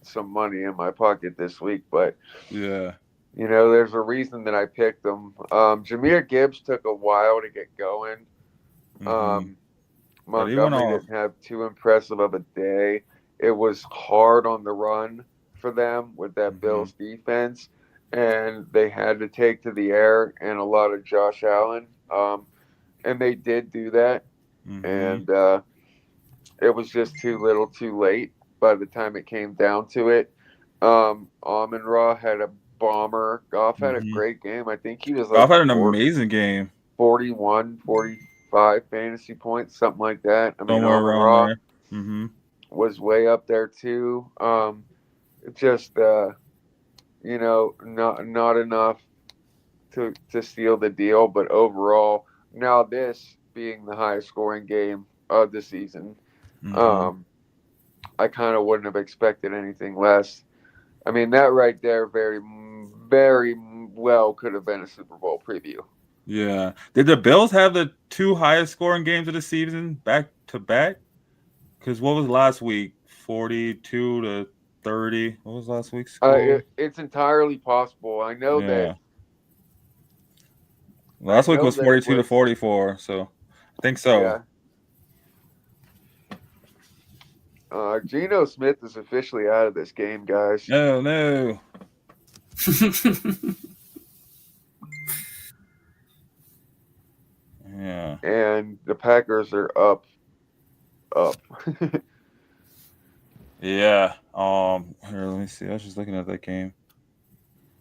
some money in my pocket this week. But yeah, there's a reason that I picked them. Jahmyr Gibbs took a while to get going. Montgomery didn't have too impressive of a day. It was hard on the run for them with that Bills defense, and they had to take to the air and a lot of Josh Allen. And they did do that. And it was just too little too late by the time it came down to it. Amon-Ra had a bomber. Goff had a great game. I think he was Goff like had an amazing game. 41, 45 fantasy points, something like that. I mean, Somewhere around Amon-Ra there. Mm-hmm. was way up there too. Just not enough to seal the deal, but overall, now this being the highest scoring game of the season, I kind of wouldn't have expected anything less. I mean, that right there very, very well could have been a Super Bowl preview. Yeah. Did the Bills have the 2 highest scoring games of the season back to back? Because what was last week? 42 to 30. What was last week's score? It's entirely possible. I know that. Last week was 42 to 44, so I think so. Yeah. Geno Smith is officially out of this game, guys. No. Yeah. And the Packers are up. Yeah. Here, let me see. I was just looking at that game.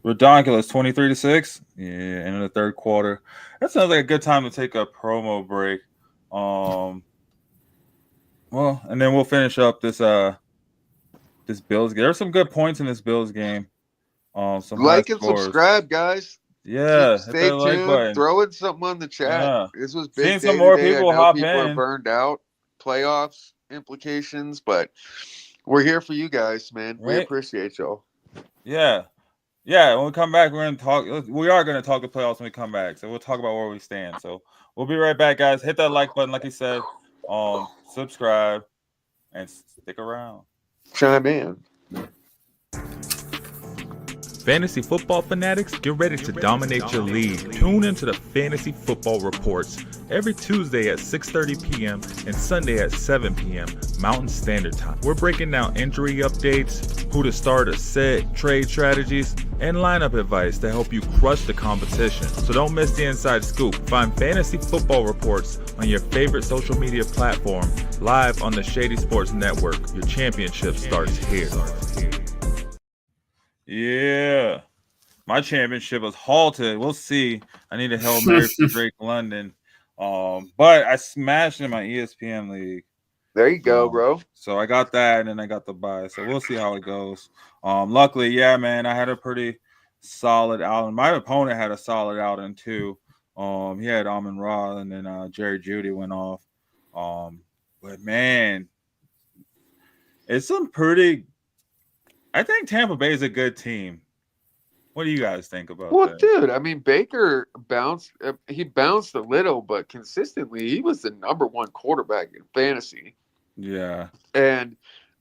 Ridiculous, 23-6. Yeah, in the third quarter. That sounds like a good time to take a promo break. Well, and then we'll finish up this Bills game. There's some good points in this Bills game. Some like and subscribe, guys. Yeah, stay tuned. Like throw in something on the chat. Yeah. This was big. Seeing some more today. people I know hop people in. are burned out. Playoffs implications, but we're here for you guys, man. Right? We appreciate y'all. Yeah. Yeah, when we come back, we're going to talk. We are going to talk the playoffs when we come back. So we'll talk about where we stand. So we'll be right back, guys. Hit that like button, like he said. Subscribe and stick around. Chime in. Fantasy football fanatics, get ready to dominate your league. Tune into the Fantasy Football Reports every Tuesday at 6:30 p.m. and Sunday at 7 p.m. Mountain Standard Time. We're breaking down injury updates, who to start or sit, trade strategies, and lineup advice to help you crush the competition. So don't miss the inside scoop. Find Fantasy Football Reports on your favorite social media platform, live on the Shady Sports Network. Your championship starts here. Yeah, my championship was halted. We'll see. I need a Hail Mary for Drake London. But I smashed in my ESPN league. There you go, bro. So I got that, and then I got the bye. So we'll see how it goes. Luckily, yeah, man, I had a pretty solid outing. My opponent had a solid outing too. He had Amon-Ra, and then Jerry Jeudy went off. But man, it's some pretty. I think Tampa Bay is a good team. What do you guys think about that? Well, dude, I mean, Baker bounced. He bounced a little, but consistently, he was the number one quarterback in fantasy. Yeah. And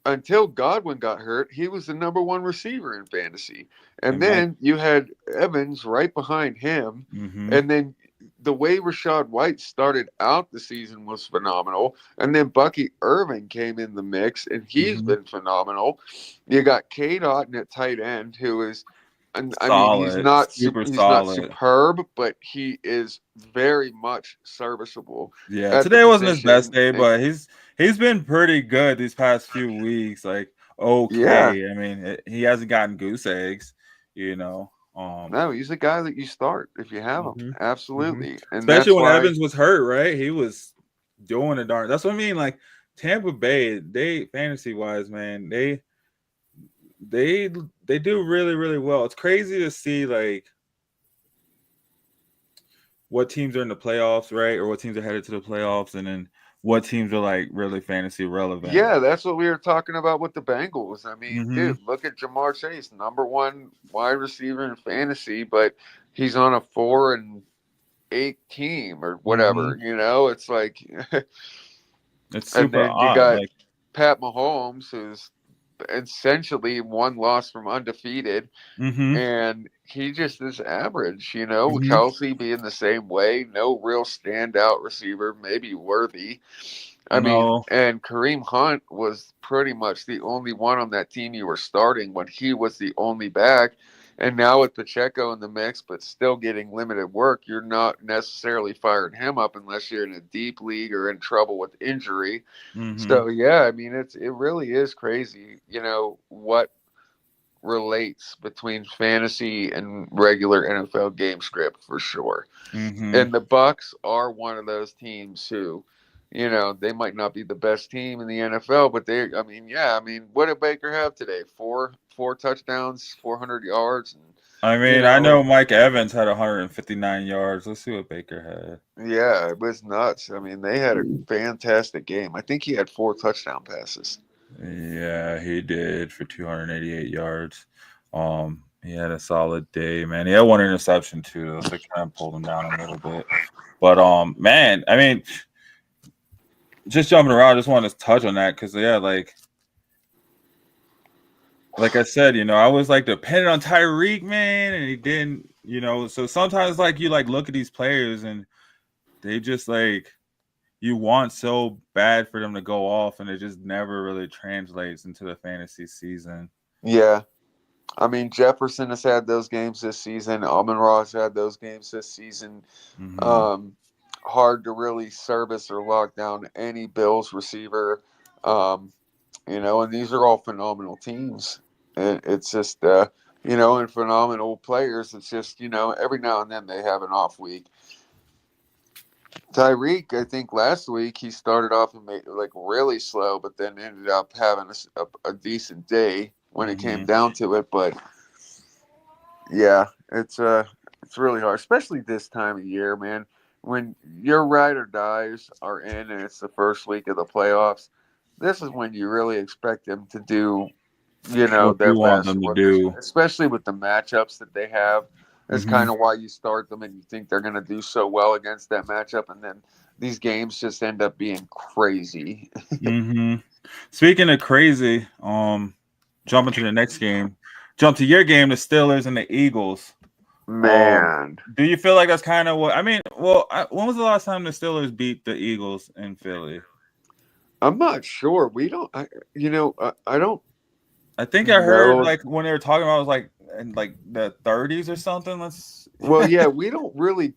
until Godwin got hurt, he was the number one receiver in fantasy. And then you had Evans right behind him. Mm-hmm. And then the way Rachaad White started out the season was phenomenal. And then Bucky Irving came in the mix, and he's been phenomenal. You got Cade Otton at tight end, who is, I mean, he's not superb, but he is very much serviceable. Yeah, today wasn't his best day, but he's been pretty good these past few weeks. Like, okay, yeah. I mean, he hasn't gotten goose eggs, you know. No, he's a guy that you start if you have him. Absolutely. And especially when Evans was hurt, right? He was doing a darn. That's what I mean. Like Tampa Bay, they fantasy wise, man, they do really, really well. It's crazy to see like what teams are in the playoffs, right? Or what teams are headed to the playoffs, and then what teams are like really fantasy relevant. Yeah, that's what we were talking about with the Bengals. I mean, dude, look at Jamar Chase, number one wide receiver in fantasy, but he's on a 4-8 team or whatever. You know, it's like it's super. And then odd. You got Pat Mahomes, who's essentially one loss from undefeated, and he just is average, you know. Kelsey being the same way, no real standout receiver, maybe Worthy. I mean, and Kareem Hunt was pretty much the only one on that team you were starting when he was the only back. And now with Pacheco in the mix, but still getting limited work, you're not necessarily firing him up unless you're in a deep league or in trouble with injury. So, yeah, I mean, it really is crazy, you know, what relates between fantasy and regular NFL game script for sure. Mm-hmm. And the Bucs are one of those teams who, they might not be the best team in the NFL, but what did Baker have today? Four touchdowns, 400 yards. I mean, I know Mike Evans had 159 yards. Let's see what Baker had. Yeah, it was nuts. I mean, they had a fantastic game. I think he had 4 touchdown passes. Yeah, he did for 288 yards. He had a solid day, man. He had 1 interception too, so it kind of pulled him down a little bit. But man, I mean, just jumping around, I just wanted to touch on that because like I said, I was dependent on Tyreek, man, and he didn't, so sometimes you look at these players and they just you want so bad for them to go off, and it just never really translates into the fantasy season. Yeah. I mean, Jefferson has had those games this season. Amon-Ra's had those games this season. Mm-hmm. Hard to really service or lock down any Bills receiver. And these are all phenomenal teams. It's just, and phenomenal players. It's just, every now and then they have an off week. Tyreek, I think last week he started off and made really slow, but then ended up having a decent day when it came down to it. But yeah, it's really hard, especially this time of year, man. When your ride or dies are in and it's the first week of the playoffs, this is when you really expect them to do, what their you want best, them to do, especially with the matchups that they have. That's kind of why you start them and you think they're going to do so well against that matchup. And then these games just end up being crazy. Speaking of crazy, jumping to the next game, jump to your game, the Steelers and the Eagles. Man. Do you feel like that's kind of what, I mean, when was the last time the Steelers beat the Eagles in Philly? I'm not sure. We don't, I don't. I think I heard when they were talking about it was in the 30s or something. Well, yeah, we don't really,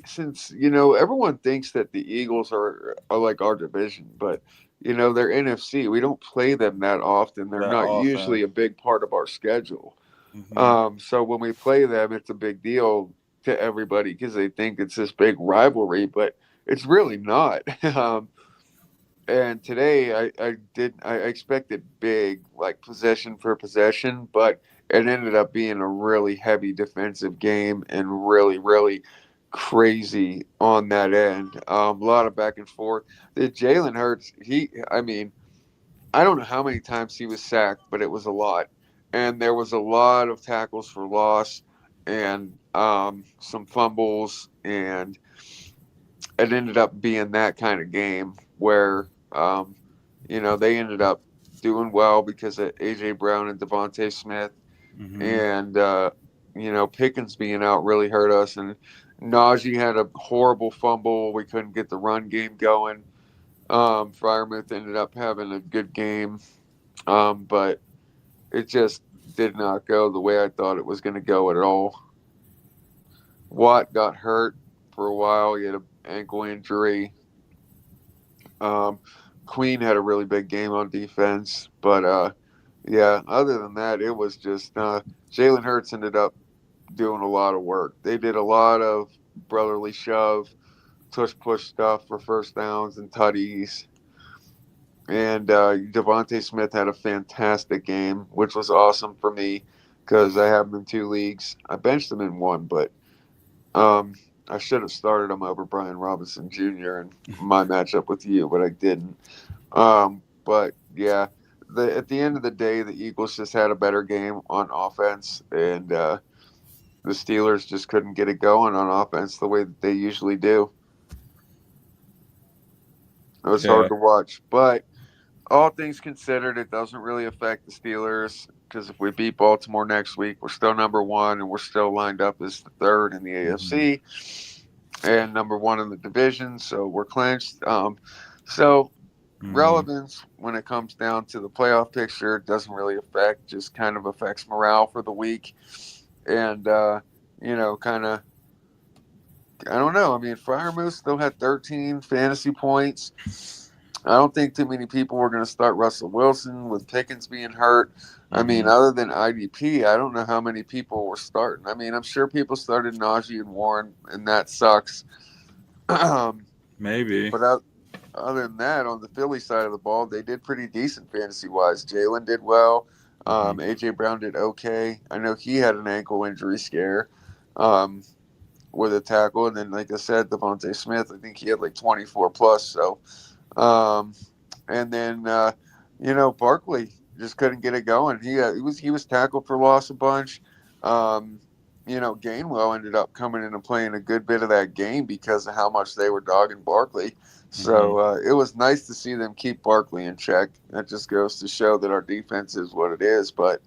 since everyone thinks that the Eagles are like our division, but they're NFC. We don't play them that often. They're not usually a big part of our schedule. So when we play them, it's a big deal to everybody because they think it's this big rivalry, but it's really not. And today I expected big, possession for possession, but it ended up being a really heavy defensive game and really, really crazy on that end. A lot of back and forth. The Jalen Hurts, I don't know how many times he was sacked, but it was a lot. And there was a lot of tackles for loss and some fumbles, and it ended up being that kind of game where they ended up doing well because of A.J. Brown and Devontae Smith. And, Pickens being out really hurt us. And Najee had a horrible fumble. We couldn't get the run game going. Freiermuth ended up having a good game. But it just did not go the way I thought it was going to go at all. Watt got hurt for a while. He had an ankle injury. Queen had a really big game on defense, but yeah, other than that, it was just Jalen Hurts ended up doing a lot of work. They did a lot of brotherly shove, push stuff for first downs and tutties. And Devontae Smith had a fantastic game, which was awesome for me because I have him in 2 leagues. I benched him in 1, but I should have started him over Brian Robinson Jr. in my matchup with you, but I didn't. But yeah, at the end of the day, the Eagles just had a better game on offense, and the Steelers just couldn't get it going on offense the way that they usually do. It was hard to watch, but all things considered, it doesn't really affect the Steelers because if we beat Baltimore next week, we're still number 1 and we're still lined up as the 3rd in the AFC and number 1 in the division. So we're clinched. Relevance when it comes down to the playoff picture doesn't really affect, just kind of affects morale for the week. And, kind of, I don't know. I mean, Freiermuth still had 13 fantasy points. I don't think too many people were going to start Russell Wilson with Pickens being hurt. I mean, Mhm. other than IDP, I don't know how many people were starting. I mean, I'm sure people started Najee and Warren, and that sucks. Maybe. But other than that, on the Philly side of the ball, they did pretty decent fantasy-wise. Jalen did well. Mhm. A.J. Brown did okay. I know he had an ankle injury scare with a tackle. And then, like I said, Devontae Smith, I think he had like 24 plus. So, and then, Barkley just couldn't get it going. He was tackled for loss a bunch. Gainwell ended up coming in and playing a good bit of that game because of how much they were dogging Barkley. So it was nice to see them keep Barkley in check. That just goes to show that our defense is what it is. But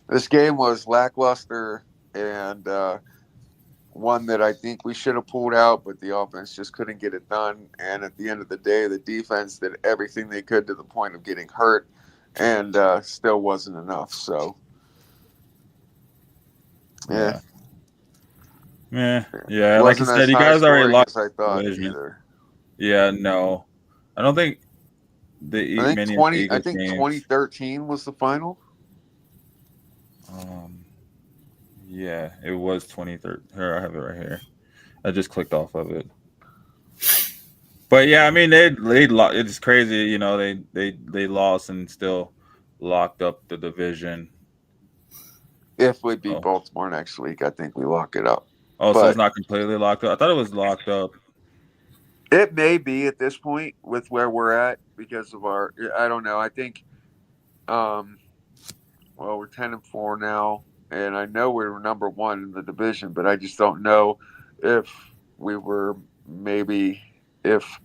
this game was lackluster and one that I think we should have pulled out, but the offense just couldn't get it done. And at the end of the day, the defense did everything they could to the point of getting hurt and still wasn't enough. So, Yeah. Yeah. Like you wasn't said, as you high guys already scoring lost as I the thought division. either. Yeah, no. I don't think they eat many of the I Eagles think games. 2013 was the final. Yeah, it was 2013. Here, I have it right here. I just clicked off of it. But yeah, I mean, it's crazy. They lost and still locked up the division. If we beat Baltimore next week, I think we lock it up. So it's not completely locked up. I thought it was locked up. It may be at this point with where we're at because of I don't know. I think, we're 10-4 now, and I know we were number one in the division, but I just don't know if we were if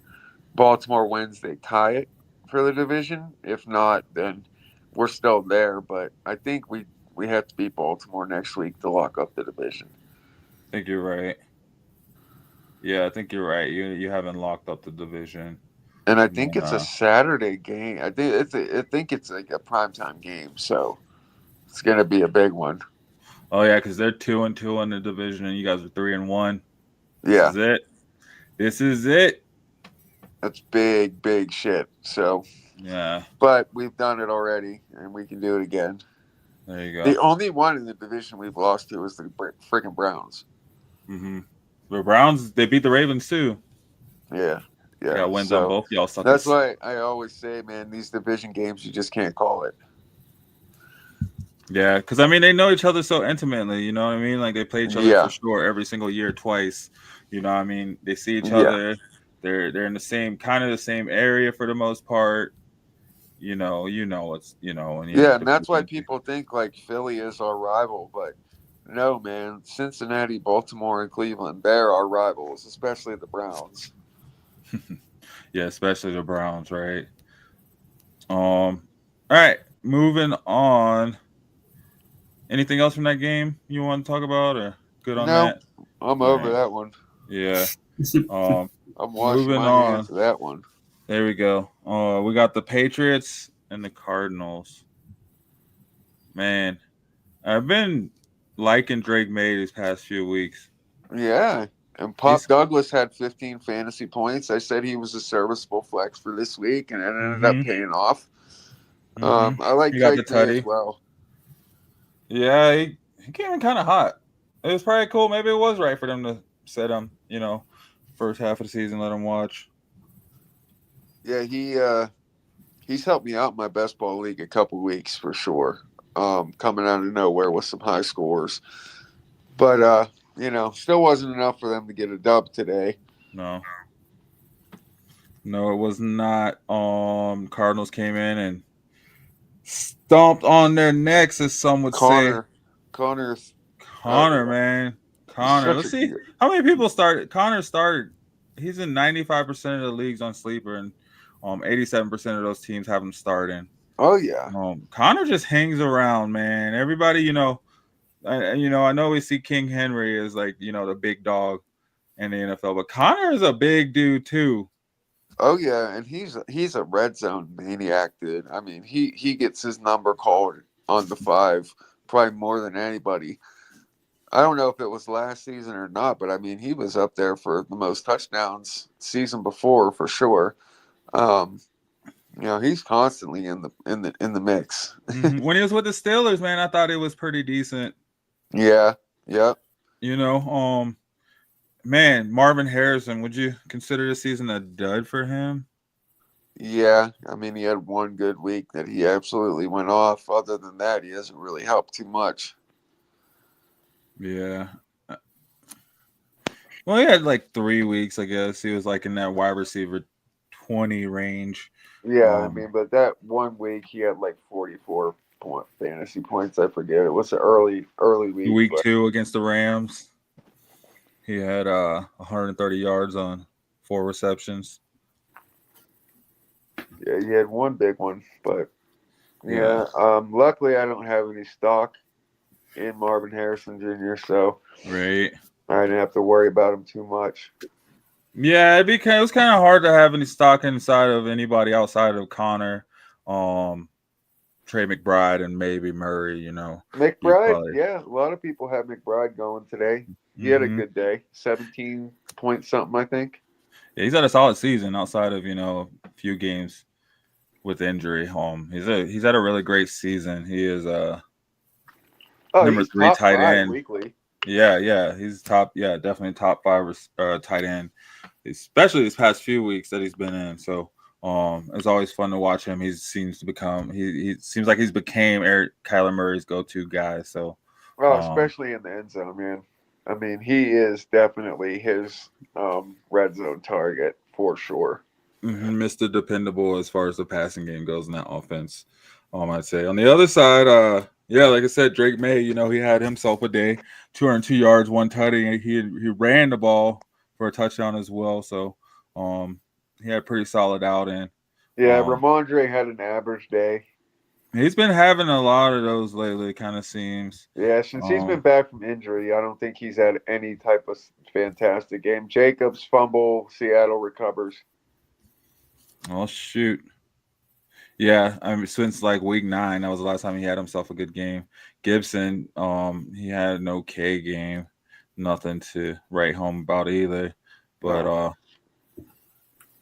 Baltimore wins, they tie it for the division. If not, then we're still there. But I think we have to beat Baltimore next week to lock up the division. I think you're right. Yeah, I think you're right. You haven't locked up the division. And I think it's a Saturday game. I think it's like a primetime game, so it's gonna be a big one. Oh yeah, because they're 2-2 in the division, and you guys are 3-1. Yeah, This is it. That's big shit. So yeah, but we've done it already, and we can do it again. There you go. The only one in the division we've lost to is the freaking Browns. Mm-hmm. The Browns, they beat the Ravens too. Yeah. Got wins on both y'all suckers. That's why I always say, man, these division games, you just can't call it. Yeah, because I mean, they know each other so intimately. You know what I mean? Like they play each other for sure every single year twice. You know what I mean? They see each other. They're in the same area for the most part. And that's why people think like Philly is our rival, but no, man. Cincinnati, Baltimore, and Cleveland, they're our rivals, especially the Browns. Yeah, especially the Browns, right? All right, moving on. Anything else from that game you want to talk about, or good on that? I'm over that one. Yeah. I'm washing my hands of that one. There we go. We got the Patriots and the Cardinals. Man, I've been liking Drake May these past few weeks. Yeah. And Pop Douglas had 15 fantasy points. I said he was a serviceable flex for this week, and it ended up paying off. I like Drake May as well. Yeah, he came in kind of hot. It was probably cool. Maybe it was right for them to set him, first half of the season, let him watch. Yeah, he's helped me out in my best ball league a couple weeks for sure. Coming out of nowhere with some high scores. But still wasn't enough for them to get a dub today. No, it was not. Cardinals came in and stomped on their necks, as some would say. Connor, man. Connor. Let's see how many people started. Connor started. He's in 95% of the leagues on Sleeper, and 87% of those teams have him starting. Oh yeah. Connor just hangs around, man. Everybody, I know we see King Henry as like, the big dog in the NFL, but Connor is a big dude too. Oh yeah, and he's a red zone maniac, dude. I mean, he gets his number called on the 5 probably more than anybody. I don't know if it was last season or not, but I mean, he was up there for the most touchdowns season before for sure. He's constantly in the mix. Mm-hmm. When he was with the Steelers, man, I thought it was pretty decent. Yeah. Yep. Man, Marvin Harrison, would you consider this season a dud for him? Yeah, I mean, he had one good week that he absolutely went off. Other than that, he hasn't really helped too much. Yeah. Well, he had like 3 weeks, I guess. He was like in that wide receiver 20 range. Yeah, but that 1 week he had like 44 fantasy points. I forget. It was an early week. Week 2 against the Rams. He had 130 yards on 4 receptions. Yeah, he had one big one, but yeah. Luckily, I don't have any stock in Marvin Harrison Jr., so right. I didn't have to worry about him too much. Yeah, it was kind of hard to have any stock inside of anybody outside of Connor, Trey McBride, and maybe Murray. McBride, yeah, a lot of people have McBride going today. He had a good day, 17 point something, I think. Yeah, he's had a solid season outside of a few games with injury. He's had a really great season. He is number 3 tight end weekly. Yeah, he's top. Yeah, definitely top 5 tight end, especially these past few weeks that he's been in. So it's always fun to watch him. He seems like he's became Kyler Murray's go-to guy. So especially in the end zone, man. I mean, he is definitely his red zone target for sure. Mr. Dependable as far as the passing game goes in that offense. I'd say on the other side, like I said, Drake May, he had himself a day, 202 yards, 1 tutty. He ran the ball for a touchdown as well. So he had a pretty solid outing. Yeah, Ramondre had an average day. He's been having a lot of those lately, it kind of seems. Yeah, since he's been back from injury, I don't think he's had any type of fantastic game. Jacobs fumble, Seattle recovers. Oh, shoot. Yeah, since like week 9, that was the last time he had himself a good game. Gibson, he had an okay game. Nothing to write home about either. But,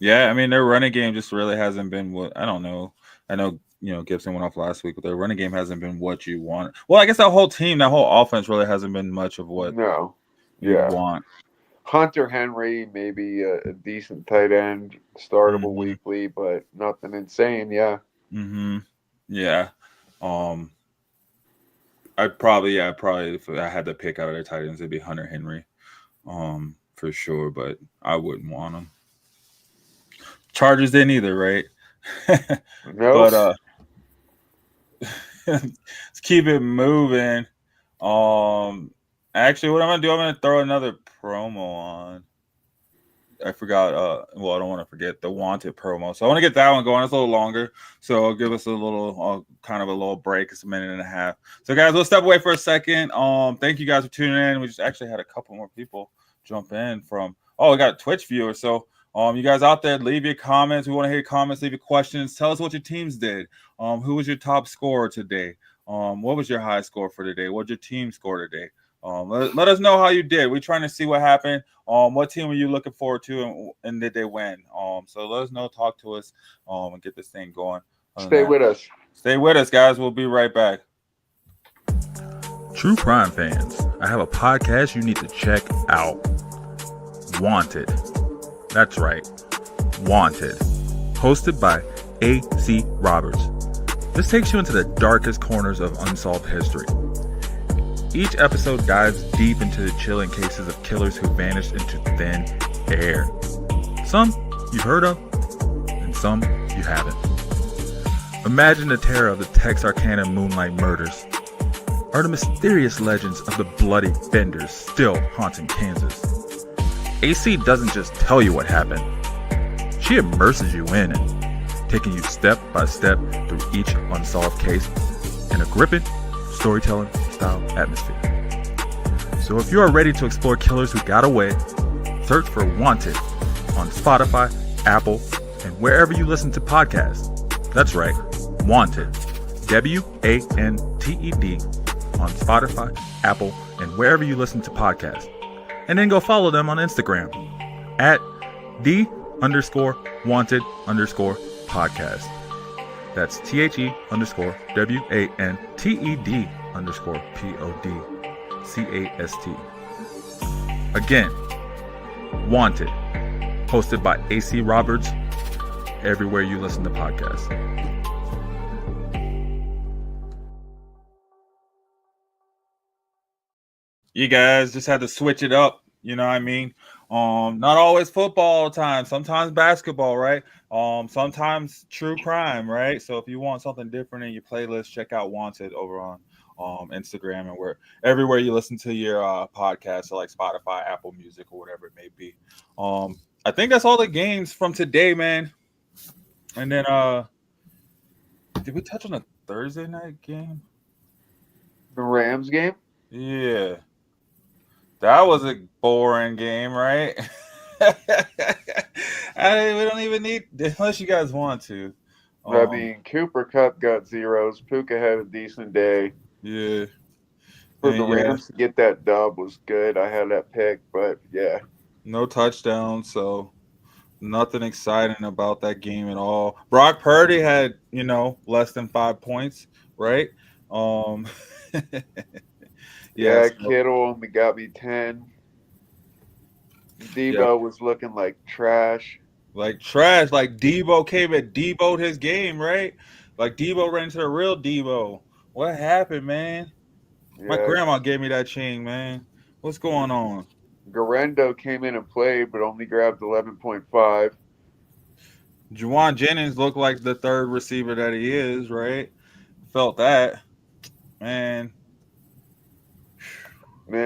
their running game just really hasn't been what – I don't know. I know, Gibson went off last week, but their running game hasn't been what you want. Well, I guess that whole offense really hasn't been much of what you want. Hunter Henry, maybe a decent tight end, startable weekly, but nothing insane. Yeah. Yeah. I'd probably if I had to pick out of their tight ends, it'd be Hunter Henry, for sure. But I wouldn't want him. Chargers didn't either, right? No. But let's keep it moving. Actually, what I'm gonna do, I'm gonna throw another promo on. I forgot. I don't want to forget the Wanted promo, so I want to get that one going. It's a little longer, so I'll give us a little, kind of a little break. It's a minute and a half. So, guys, we'll step away for a second. Thank you guys for tuning in. We just actually had a couple more people jump in from. We got Twitch viewers. So, you guys out there, leave your comments. We want to hear your comments. Leave your questions. Tell us what your teams did. Who was your top scorer today? What was your high score for today? What did your team score today? Let us know how you did. We're trying to see what happened. What team were you looking forward to, and did they win? So let us know. Talk to us, and get this thing going. Stay with us. Stay with us, guys. We'll be right back. True crime fans, I have a podcast you need to check out. Wanted. That's right. Wanted. Hosted by A.C. Roberts. This takes you into the darkest corners of unsolved history. Each episode dives deep into the chilling cases of killers who vanished into thin air. Some you've heard of, and some you haven't. Imagine the terror of the Texarkana Moonlight Murders, or the mysterious legends of the Bloody Fenders still haunting Kansas. AC doesn't just tell you what happened. She immerses you in it, taking you step by step through each unsolved case in a gripping storytelling style atmosphere. So if you are ready to explore killers who got away, search for Wanted on Spotify, Apple, and wherever you listen to podcasts. That's right, Wanted. WANTED on Spotify, Apple, and wherever you listen to podcasts. And then go follow them on Instagram at The THE_wanted_podcast. That's THE_WANTED_PODCAST. Again, Wanted, hosted by AC Roberts, everywhere you listen to podcasts. You guys just had to switch it up, you know what I mean? Not always football all the time, sometimes basketball, right? Sometimes true crime, right? So if you want something different in your playlist, check out Wanted over on Instagram and everywhere you listen to your podcasts, so like Spotify, Apple Music, or whatever it may be. I think that's all the games from today, man. And then did we touch on a Thursday night game? The Rams game? Yeah. That was a boring game, right? We don't even need, unless you guys want to. I mean, Cooper Kupp got zeros. Puka had a decent day. Yeah. For the Rams to get that dub was good. I had that pick, but yeah. No touchdown, so nothing exciting about that game at all. Brock Purdy had, less than 5 points, right? Yeah, Kittle only got me 10. Debo was looking like trash. Like trash. Like Debo came and Debo'd his game, right? Like Debo ran to the real Debo. What happened, man? Yeah. My grandma gave me that chain, man. What's going on? Garendo came in and played, but only grabbed 11.5. Juwan Jennings looked like the third receiver that he is, right? Felt that. Man,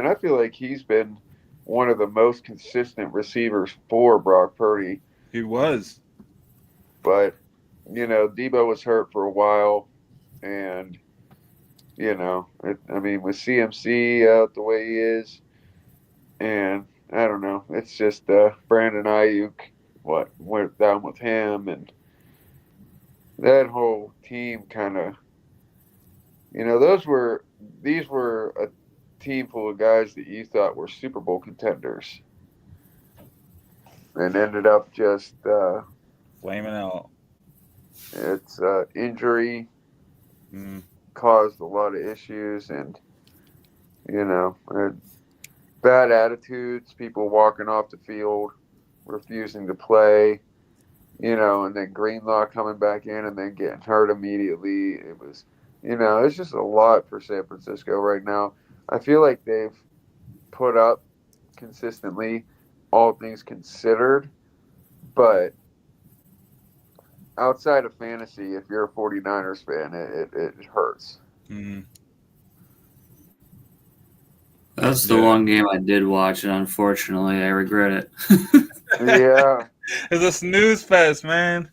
I feel like he's been one of the most consistent receivers for Brock Purdy. He was. But, Debo was hurt for a while. And, with CMC out the way he is, and I don't know, it's just Brandon Ayuk, went down with him, and that whole team kind of, these were a team full of guys that you thought were Super Bowl contenders, and ended up just flaming out. It's injury caused a lot of issues, and bad attitudes, people walking off the field, refusing to play, and then Greenlaw coming back in and then getting hurt immediately. It was, it's just a lot for San Francisco right now. I feel like they've put up consistently, all things considered, but outside of fantasy, if you're a 49ers fan, it hurts. Mm-hmm. That's the one game I did watch, and unfortunately, I regret it. Yeah. It's a snooze fest, man.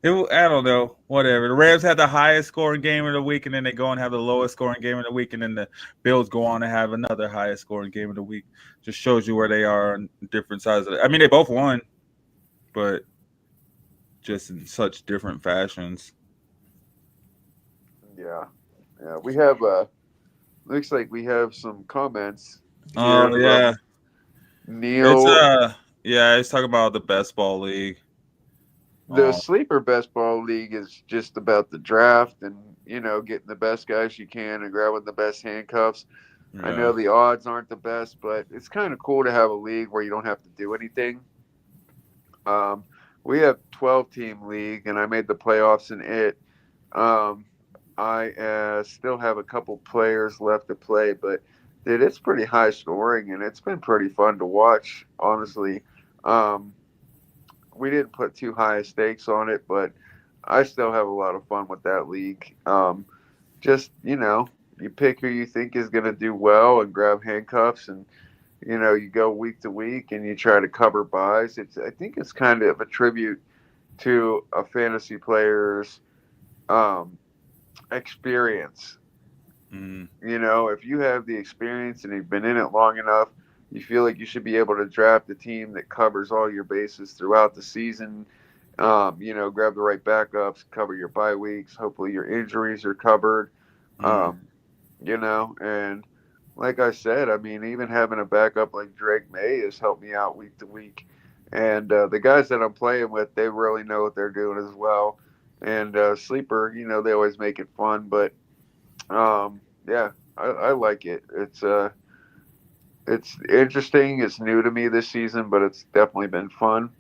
I don't know. Whatever. The Rams had the highest scoring game of the week, and then they go and have the lowest scoring game of the week, and then the Bills go on to have another highest scoring game of the week. Just shows you where they are on different sides of it. I mean, they both won, but just in such different fashions. Yeah. Yeah. We have looks like we have some comments. Oh, yeah. Neil. It's talking about the best ball league. The sleeper best ball league is just about the draft and, getting the best guys you can and grabbing the best handcuffs. Yeah. I know the odds aren't the best, but it's kind of cool to have a league where you don't have to do anything. We have 12-team league, and I made the playoffs in it. I still have a couple players left to play, but dude, it's pretty high scoring, and it's been pretty fun to watch, honestly. We didn't put too high stakes on it, but I still have a lot of fun with that league. You pick who you think is going to do well and grab handcuffs, and, you go week to week and you try to cover buys. I think it's kind of a tribute to a fantasy player's experience. If you have the experience and you've been in it long enough, you feel like you should be able to draft a team that covers all your bases throughout the season. Grab the right backups, cover your bye weeks. Hopefully your injuries are covered. And like I said, I mean, even having a backup like Drake May has helped me out week to week. And the guys that I'm playing with, they really know what they're doing as well. And Sleeper, they always make it fun. But yeah, I like it. It's interesting. It's new to me this season, but it's definitely been fun.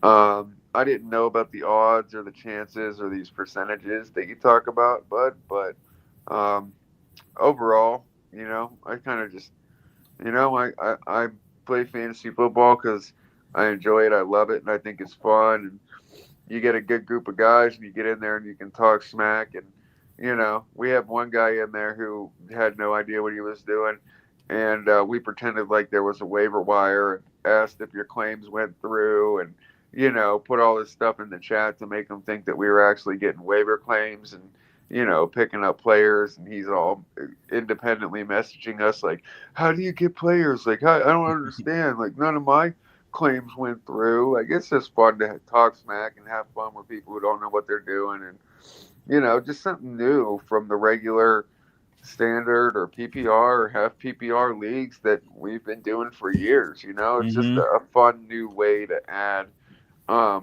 I didn't know about the odds or the chances or these percentages that you talk about, but um, overall, I kind of just, I play fantasy football because I enjoy it. I love it, and I think it's fun. And you get a good group of guys, and you get in there and you can talk smack. And we have one guy in there who had no idea what he was doing, and we pretended like there was a waiver wire and asked if your claims went through, and put all this stuff in the chat to make them think that we were actually getting waiver claims and picking up players. And he's all independently messaging us like, how do you get players? Like, I don't understand. Like, none of my claims went through. Like, it's just fun to talk smack and have fun with people who don't know what they're doing. And just something new from the regular standard or PPR or half PPR leagues that we've been doing for years. It's just a fun new way to add a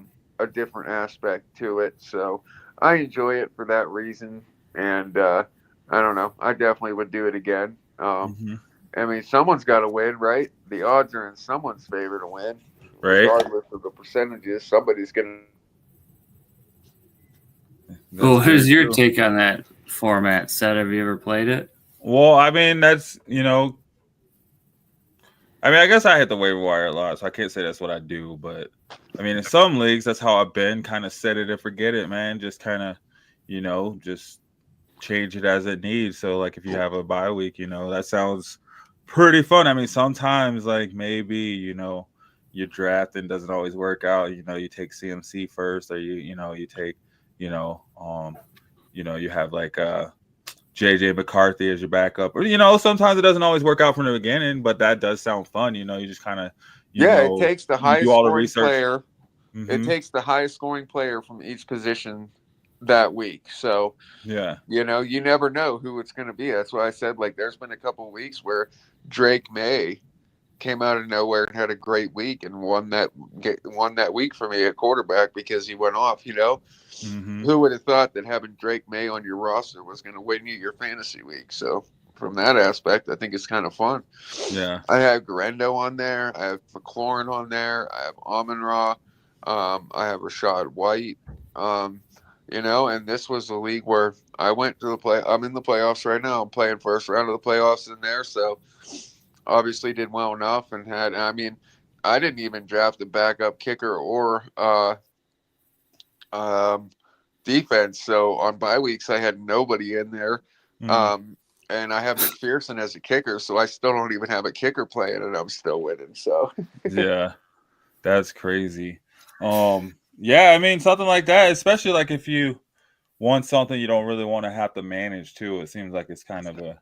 different aspect to it. So I enjoy it for that reason. And I don't know. I definitely would do it again. I mean, someone's got to win, right? The odds are in someone's favor to win, right? Regardless of the percentages. Somebody's going to. Well, who's your take on that format, Seth? Have you ever played it? Well, I mean, that's, I guess I hit the waiver wire a lot, so I can't say that's what I do. But, I mean, in some leagues, that's how I've been, kind of set it and forget it, man. Just kind of, just change it as it needs. So, like, if you have a bye week, that sounds pretty fun. I mean, sometimes, like, maybe, your drafting doesn't always work out. You take CMC first, or you take, you have like JJ McCarthy as your backup, or sometimes it doesn't always work out from the beginning, but that does sound fun. You just kind of it takes the highest scoring player. Mm-hmm. It takes the highest scoring player from each position that week. So yeah, you never know who it's going to be. That's why I said, like, there's been a couple of weeks where Drake May came out of nowhere and had a great week and won that week for me at quarterback because he went off. Who would have thought that having Drake May on your roster was going to win you your fantasy week? So from that aspect, I think it's kind of fun. Yeah, I have Garendo on there. I have McLaurin on there. I have Amon-Ra. I have Rashad White. And this was a league where I went to the play. I'm in the playoffs right now. I'm playing first round of the playoffs in there. So obviously did well enough and I didn't even draft a backup kicker or defense. So on bye weeks, I had nobody in there. And I have McPherson as a kicker, so I still don't even have a kicker playing, and I'm still winning. So yeah, that's crazy. Yeah, I mean, something like that, especially like if you want something you don't really want to have to manage too. It seems like it's kind of a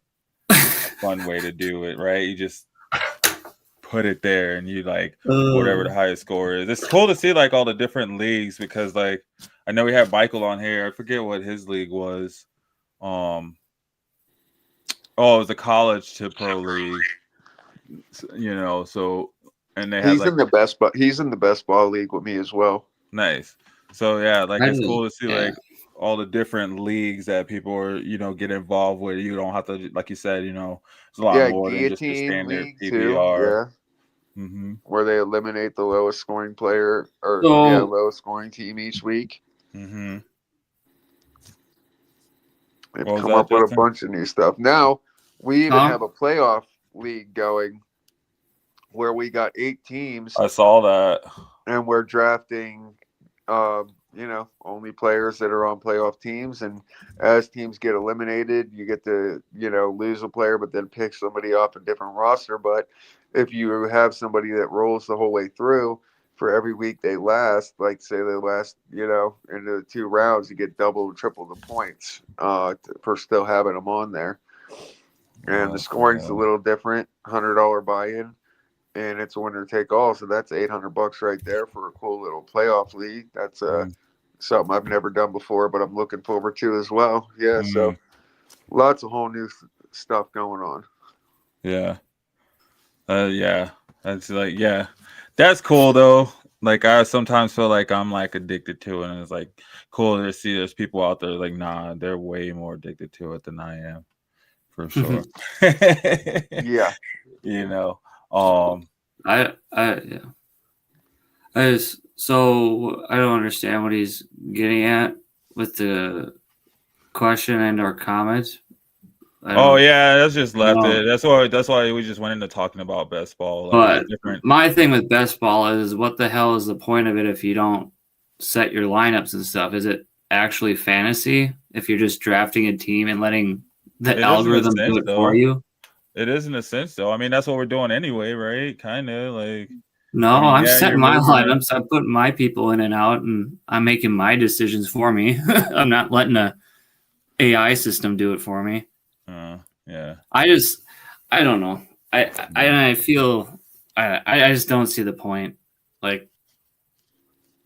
fun way to do it, right? You just put it there and you like whatever the highest score is. It's cool to see like all the different leagues because like I know we have Michael on here. I forget what his league was. It was a college to pro league. So and they he's in the best, but he's in the best ball league with me as well. Nice. So yeah, like it's cool to see like all the different leagues that people are, get involved with. You don't have to, like you said, it's a lot more than just the standard PPR. Too, where they eliminate the lowest scoring player or lowest scoring team each week. They've come up with a bunch of new stuff. Now we even have a playoff league going where we got 8 teams. I saw that. And we're drafting, only players that are on playoff teams. And as teams get eliminated, you get to, lose a player, but then pick somebody off a different roster. But if you have somebody that rolls the whole way through for every week they last, like say they last, into the 2 rounds, you get double or triple the points for still having them on there. And the scoring's a little different, $100 buy-in. And it's a winner take all, so that's $800 right there for a cool little playoff league. That's something I've never done before, but I'm looking forward to as well. Yeah, so lots of whole new stuff going on. Yeah, that's cool though. Like I sometimes feel like I'm like addicted to it, and it's like cool to see there's people out there like, nah, they're way more addicted to it than I am, for sure. Yeah. You know, yeah. So I don't understand what he's getting at with the question and or comment. Oh yeah, that's just left it. That's why we just went into talking about best ball. Like, but different. My thing with best ball is what the hell is the point of it if you don't set your lineups and stuff? Is it actually fantasy if you're just drafting a team and letting the algorithm do it for you? It is in a sense though. I mean, that's what we're doing anyway, right? Kind of like. No, I mean, I'm setting my lineups. I'm putting my people in and out, and I'm making my decisions for me. I'm not letting a AI system do it for me. Yeah. I don't know. I feel I just don't see the point. Like,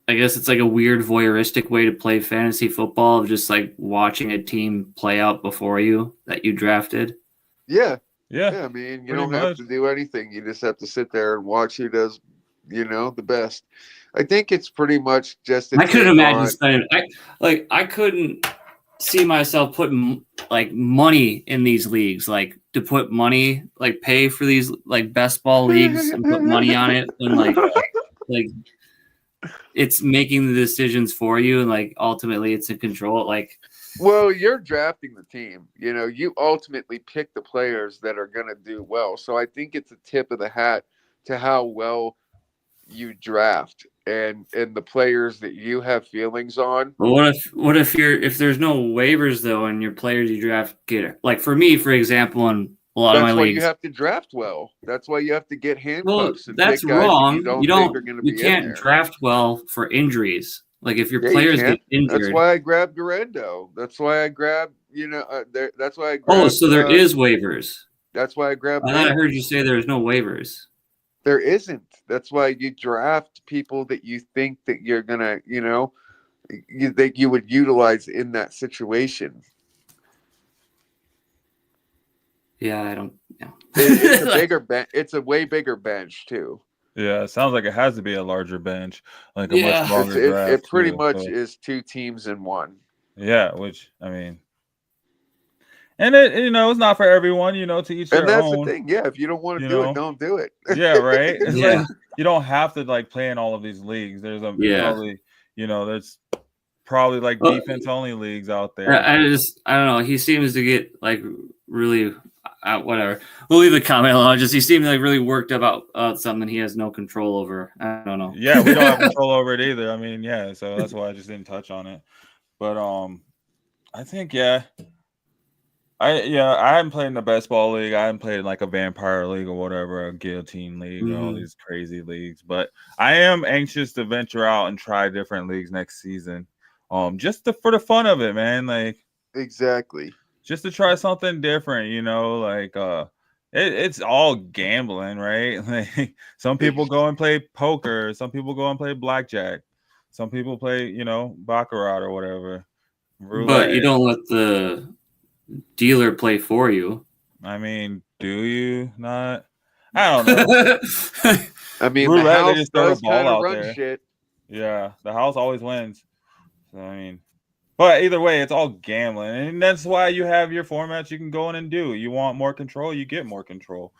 I guess it's like a weird voyeuristic way to play fantasy football of just like watching a team play out before you that you drafted. Yeah. Yeah. I mean, you don't have to do anything. You just have to sit there and watch who does, the best. I think it's pretty much just. I couldn't imagine spending. I couldn't see myself putting like money in these leagues, like to put money, like pay for these like best ball leagues and put money on it, and like it's making the decisions for you, and like ultimately it's in control. Like, well, you're drafting the team. You ultimately pick the players that are going to do well. So I think it's a tip of the hat to how well you draft and the players that you have feelings on. Well, what if there's no waivers though, and your players you draft get, like, for me, for example, in a lot of my leagues, that's why you have to draft well. That's why you have to get handcuffs. Well, that's wrong. You can't draft well for injuries. Like, if your players get injured. That's why I grabbed Garendo. That's why I grabbed. That's why I grabbed. Oh, so there is waivers. That's why I grabbed. I thought I heard you say there's no waivers. There isn't. That's why you draft people that you think that you're gonna, that you would utilize in that situation. Yeah, I don't. Yeah. It's a bigger bench. It's a way bigger bench too. Yeah, it sounds like it has to be a larger bench, like a much longer draft. It pretty much is two teams in one. Yeah, which I mean. And it, it's not for everyone, to each their own. And that's the thing. Yeah, if you don't want to do it, don't do it. Yeah, right. It's like you don't have to like play in all of these leagues. There's probably, there's probably like defense only leagues out there. I don't know. He seems to get like really whatever. We'll leave the comment alone. Just he seems like really worked about something he has no control over. I don't know. Yeah, we don't have control over it either. I mean, yeah, so that's why I just didn't touch on it. But I think I haven't played in the best ball league. I haven't played in like a vampire league or whatever, a guillotine league, or all these crazy leagues. But I am anxious to venture out and try different leagues next season. Just for the fun of it, man. Like, exactly. Just to try something different, like it's all gambling, right? Like, some people go and play poker, some people go and play blackjack, some people play, baccarat or whatever. Roulette. But you don't let the dealer play for you. I mean, do you not? I don't know. I mean, roulette, the house just does kind of run there. Shit. Yeah, the house always wins. So, I mean, but either way, it's all gambling, and that's why you have your formats you can go in and do. You want more control, you get more control.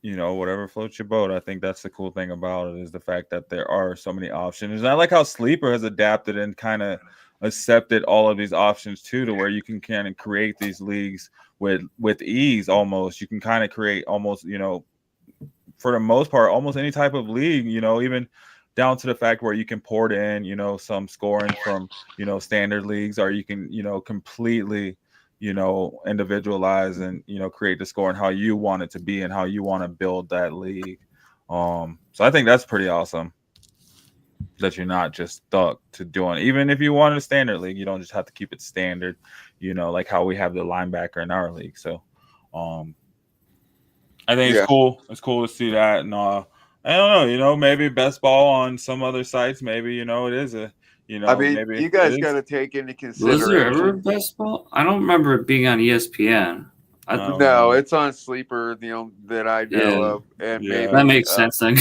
Whatever floats your boat. I think that's the cool thing about it is the fact that there are so many options. And I like how Sleeper has adapted and kind of accepted all of these options too, to where you can kind of create these leagues with ease. Almost, you can kind of create almost, for the most part, almost any type of league. Even down to the fact where you can port in, some scoring from, standard leagues, or you can, completely, individualize and, create the score and how you want it to be and how you want to build that league. So I think that's pretty awesome that you're not just stuck to doing, even if you want a standard league, you don't just have to keep it standard, like how we have the linebacker in our league. So I think it's cool. It's cool to see that. And I don't know, maybe best ball on some other sites, maybe, it is a, I mean, maybe you guys got to take into consideration. Was there ever best ball? I don't remember it being on ESPN. No, it's on Sleeper, the only that I know of, and maybe that makes sense then.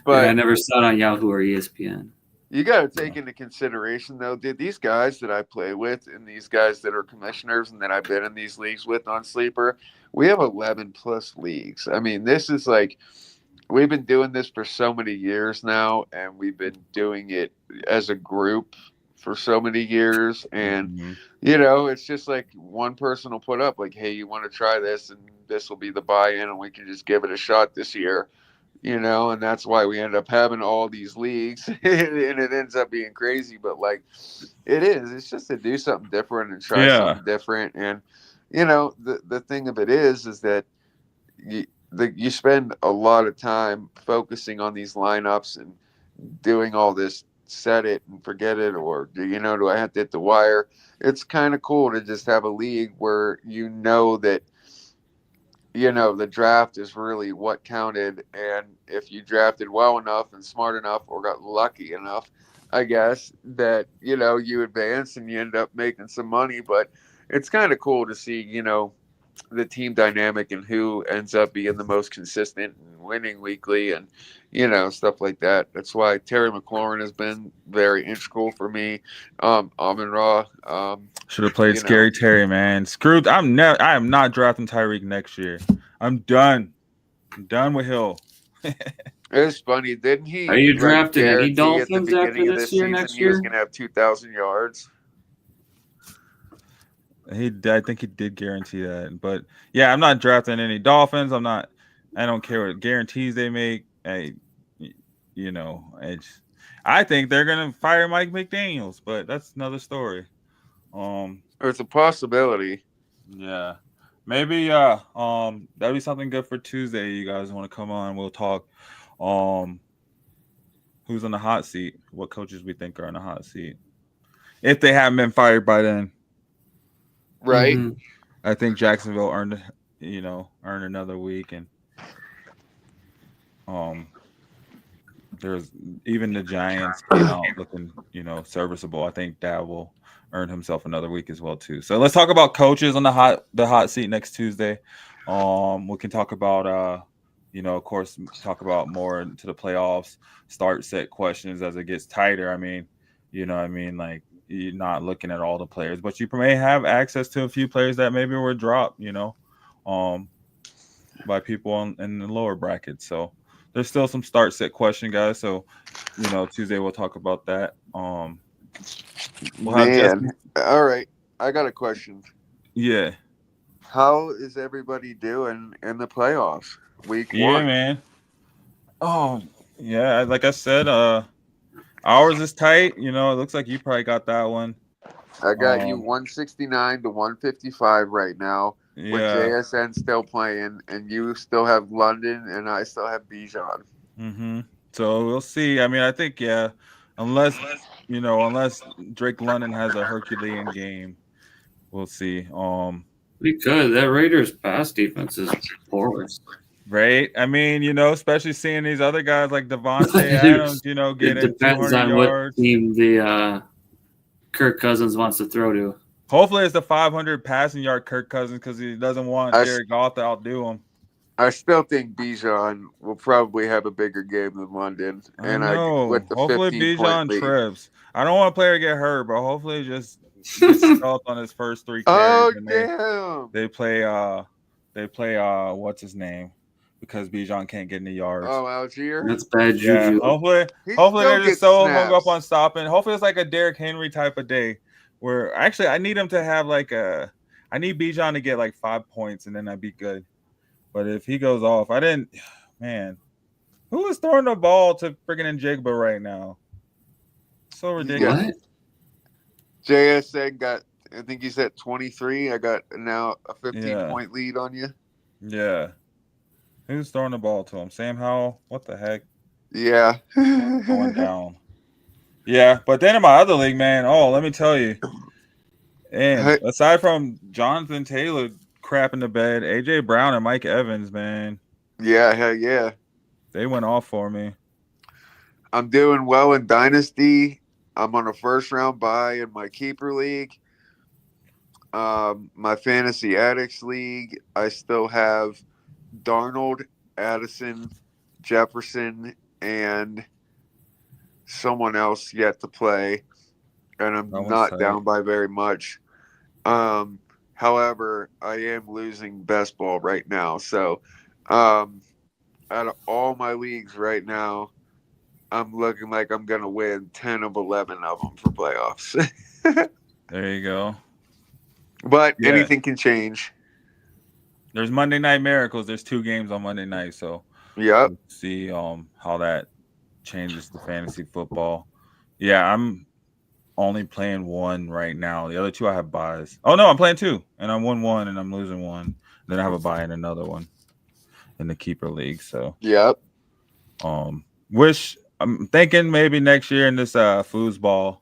But I never saw it on Yahoo or ESPN. You got to take into consideration, though, dude, these guys that I play with and these guys that are commissioners and that I've been in these leagues with on Sleeper, we have 11 plus leagues. I mean, this is like, we've been doing this for so many years now, and we've been doing it as a group for so many years. And, it's just like one person will put up like, hey, you want to try this, and this will be the buy-in, and we can just give it a shot this year. And that's why we end up having all these leagues and it ends up being crazy. But like, it's just to do something different and try something different. And, the thing of it is that you spend a lot of time focusing on these lineups and doing all this set it and forget it, or do I have to hit the wire? It's kind of cool to just have a league where that the draft is really what counted. And if you drafted well enough and smart enough or got lucky enough, I guess, that, you advance and you end up making some money. But it's kind of cool to see, the team dynamic and who ends up being the most consistent and winning weekly and, stuff like that. That's why Terry McLaurin has been very integral for me. Amon-Ra. Should have played Scary Terry, man. Screwed. I am not drafting Tyreek next year. I'm done. I'm done with Hill. It's funny, didn't he? Are you drafting any Dolphins Dolphins at the beginning after of this this year? season, Next he year, was going to have 2,000 yards. I think he did guarantee that. But yeah, I'm not drafting any Dolphins. I don't care what guarantees they make. I think they're gonna fire Mike McDaniels, but that's another story. It's a possibility. Yeah. Maybe that'd be something good for Tuesday. You guys want to come on, we'll talk. Who's on the hot seat? What coaches we think are on the hot seat. If they haven't been fired by then. Right. Mm-hmm. I think Jacksonville earned another week, and there's even the Giants came out looking, serviceable. I think Dad will earn himself another week as well too. So let's talk about coaches on the hot seat next Tuesday. We can talk about of course, talk about more into the playoffs, start set questions as it gets tighter. I mean, like, you're not looking at all the players, but you may have access to a few players that maybe were dropped, by people in the lower brackets. So there's still some start set question, guys. So, Tuesday we'll talk about that. All right. I got a question. Yeah. How is everybody doing in the playoffs? Week 1. Yeah, man. Oh, yeah. Like I said, ours is tight. It looks like you probably got that one. I got you 169 to 155 right now. Yeah. With JSN still playing, and you still have London, and I still have Bijan. Mm-hmm. So we'll see. I mean, I think, unless Drake London has a Herculean game, we'll see. We could. That Raiders pass defense is porous. Right? I mean, especially seeing these other guys like Devontae Adams, getting it depends 200 on yards. What team the Kirk Cousins wants to throw to. Hopefully it's the 500 passing yard Kirk Cousins, because he doesn't want Jared Goff to outdo him. I still think Bijan will probably have a bigger game than London. Hopefully Bijan trips. I don't want a player to get hurt, but hopefully just gets stuffed on his first 3 carries. Damn. They play what's his name? Because Bijan can't get any yards. Oh, Algier? That's bad juju. Yeah, hopefully they're just so hung up on stopping. Hopefully it's like a Derrick Henry type of day, where actually I need him to have I need Bijan to get like 5 points, and then I'd be good. But if he goes off, who is throwing the ball to freaking Njigba right now? So ridiculous. What? JSN got, I think he's at 23. I got now a 15-point lead on you. Yeah. Who's throwing the ball to him? Sam Howell? What the heck? Yeah. Going down. Yeah, but then in my other league, man, let me tell you. And aside from Jonathan Taylor crap in the bed, AJ Brown and Mike Evans, man. Yeah, hell yeah. They went off for me. I'm doing well in Dynasty. I'm on a first round bye in my keeper league. My Fantasy Addicts League, I still have Darnold, Addison, Jefferson, and someone else yet to play, and I'm not down by very much. However, I am losing best ball right now. So, out of all my leagues right now, I'm looking like I'm going to win 10 of 11 of them for playoffs. There you go. But anything can change. There's Monday Night Miracles. There's 2 games on Monday night, so yep. We'll see how that changes the fantasy football. Yeah, I'm only playing 1 right now. The other 2 I have buys. Oh no, I'm playing 2, and I'm 1-1, and I'm losing 1. Then I have a buy in another one in the keeper league. So yep. I'm thinking maybe next year in this foosball,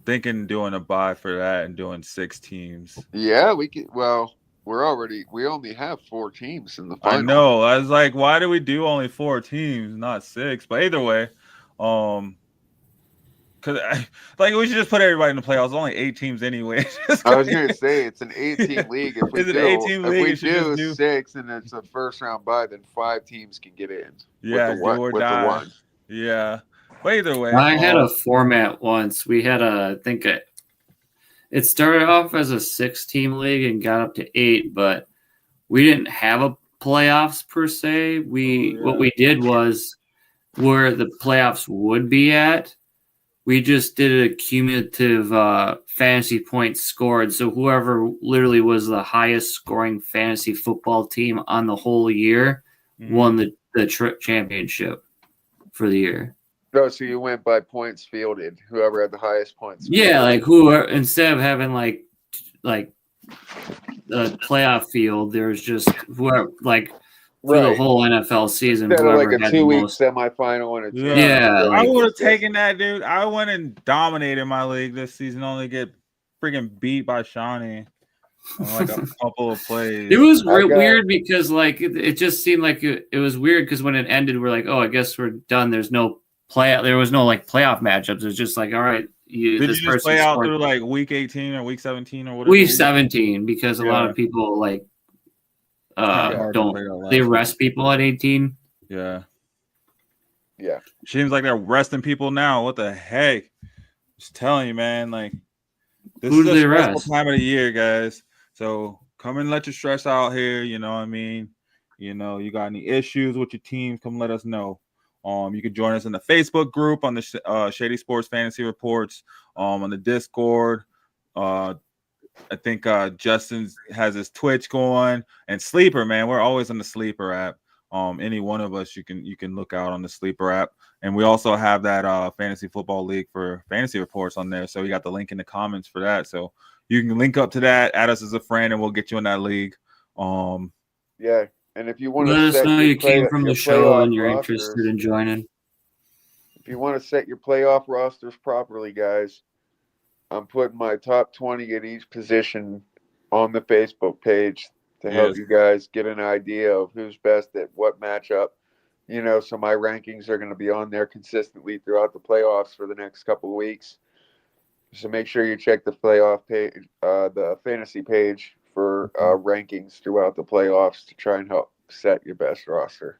thinking doing a buy for that and doing 6 teams. Yeah, we could. Well, we only have 4 teams in the final. I know. I was like, why do we do only 4 teams, not 6? But either way, because we should just put everybody in the playoffs. There's only 8 teams anyway. I was gonna say it's an 8-team league. If we it's do, an 8-team league, if we do 6 and it's a first round bye, then 5 teams can get in. Yeah, with the one. Yeah. But either way, I had a format once. We had it started off as a 6-team league and got up to 8, but we didn't have a playoffs per se. What we did was where the playoffs would be at, we just did a cumulative fantasy points scored. So whoever literally was the highest scoring fantasy football team on the whole year won the championship for the year. Oh, so you went by points fielded. Whoever had the highest points. Yeah, like whoever, instead of having like the playoff field, there's just whoever for the whole NFL season. Instead of like a had 2-week semifinal and a yeah. I would have taken that, dude. I went and dominated my league this season, only get freaking beat by Shawnee on like a couple of plays. It was weird because it just seemed like it was weird because when it ended, we're like, oh, I guess we're done. There's no there was no playoff matchups. It was just like, all right, did you just play out through like week 18 or week 17 or whatever? Week 17 because a lot of people they rest people at 18. Yeah. Yeah. Seems like they're resting people now. What the heck? Just telling you, man. Like, this is a stressful time of the year, guys. So come and let your stress out here. You know what I mean? You know, you got any issues with your team, come let us know. You can join us in the Facebook group on the Shady Sports Fantasy Reports, on the Discord. I think Justin has his Twitch going, and Sleeper, man. We're always on the Sleeper app. Any one of us you can look out on the Sleeper app, and we also have that fantasy football league for fantasy reports on there. So we got the link in the comments for that. So you can link up to that, add us as a friend, and we'll get you in that league. Yeah. And if you want to let us know you came from the show and you're interested in joining. If you want to set your playoff rosters properly, guys, I'm putting my top 20 at each position on the Facebook page to help you guys get an idea of who's best at what matchup. You know, so my rankings are going to be on there consistently throughout the playoffs for the next couple of weeks. So make sure you check the playoff page, the fantasy page for rankings throughout the playoffs to try and help set your best roster.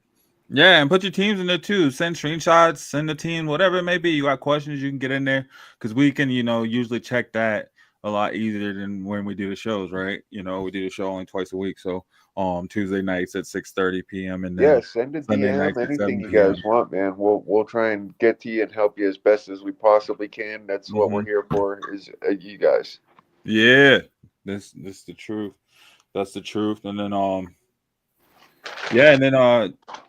Yeah, and put your teams in there too. Send screenshots, send the team, whatever it may be. You got questions, you can get in there because we can, usually check that a lot easier than when we do the shows, right? We do the show only twice a week. So Tuesday nights at 6:30 p.m. and then send a DM, anything you guys want, man. We'll try and get to you and help you as best as we possibly can. That's what we're here for, is you guys. Yeah. This is the truth. That's the truth. And then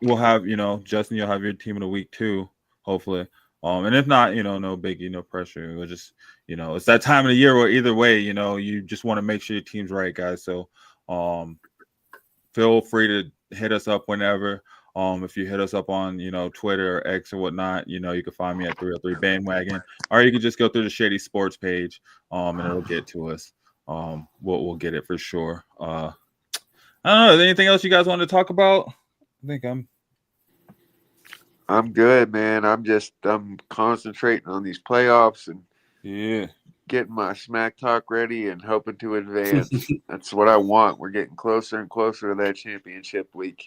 we'll have, Justin, you'll have your team of the week too, hopefully. And if not, no biggie, no pressure. We'll just, it's that time of the year where either way, you just want to make sure your team's right, guys. So feel free to hit us up whenever. If you hit us up on, Twitter or X or whatnot, you can find me at 303 Bandwagon, or you can just go through the Shady Sports page, and it'll get to us. We'll get it for sure. I don't know. Is there anything else you guys want to talk about? I think I'm good, man. I'm concentrating on these playoffs and getting my smack talk ready and hoping to advance. That's what I want. We're getting closer and closer to that championship week.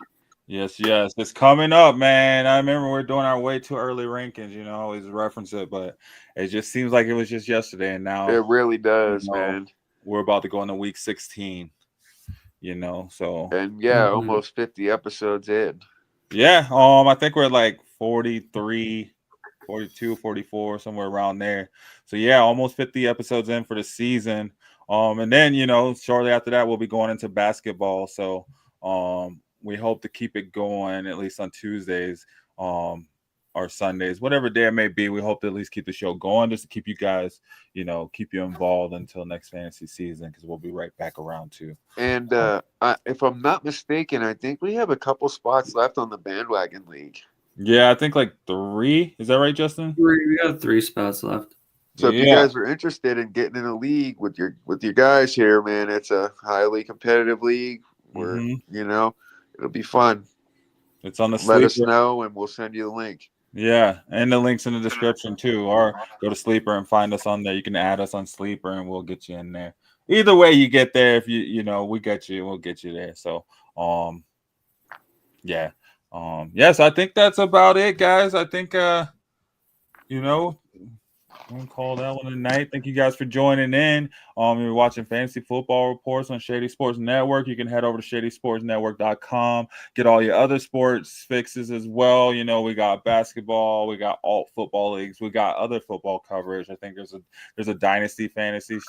Yes, it's coming up, man. I remember we're doing our way too early rankings. You know, I always reference it, but it just seems like it was just yesterday, and now It really does, you know, man. We're about to go into week 16. You know, so And yeah, almost 50 episodes in. yeah, I think we're like 43, 42, 44, somewhere around there. So yeah, almost 50 episodes in for the season. And then, you know, shortly after that, we'll be going into basketball. So we hope to keep it going at least on Tuesdays or Sundays, whatever day it may be. We hope to at least keep the show going just to keep you guys, you know, keep you involved until next fantasy season, because we'll be right back around too. And if I'm not mistaken, I think we have a couple spots left on the Bandwagon League. Yeah, I think like 3. Is that right, Justin? We got 3 spots left. So if you guys are interested in getting in a league with your guys here, man, it's a highly competitive league where you know it'll be fun. It's on the Let us know and we'll send you the link. Yeah, and the link's in the description too. Or go to Sleeper and find us on there. You can add us on Sleeper and we'll get you in there. Either way you get there, if you know, we get you, we'll get you there. So yes, I think that's about it, guys. I think you know, I'm gonna call that one a night. Thank you guys for joining in. You're watching Fantasy Football Reports on Shady Sports Network. You can head over to shadysportsnetwork.com. Get all your other sports fixes as well. You know, we got basketball, we got alt football leagues, we got other football coverage. I think there's a dynasty fantasy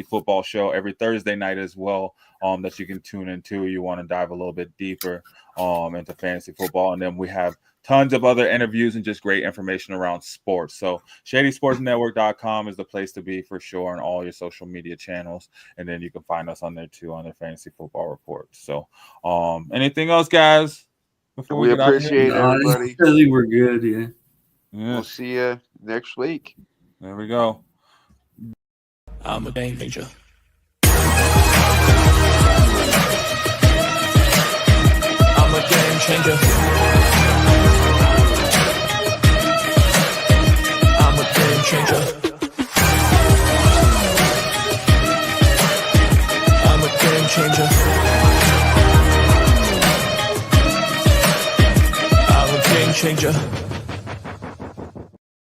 football show every Thursday night as well, that you can tune into. You want to dive a little bit deeper into fantasy football, and then we have tons of other interviews and just great information around sports. So shadysportsnetwork.com is the place to be for sure on all your social media channels. And then you can find us on there too on the Fantasy Football Reports. So anything else, guys? Before We appreciate everybody. I think we're good, yeah. We'll see you next week. There we go. I'm a game changer. I'm a game changer. I'm a game changer. I'm a game changer. I'm a game changer.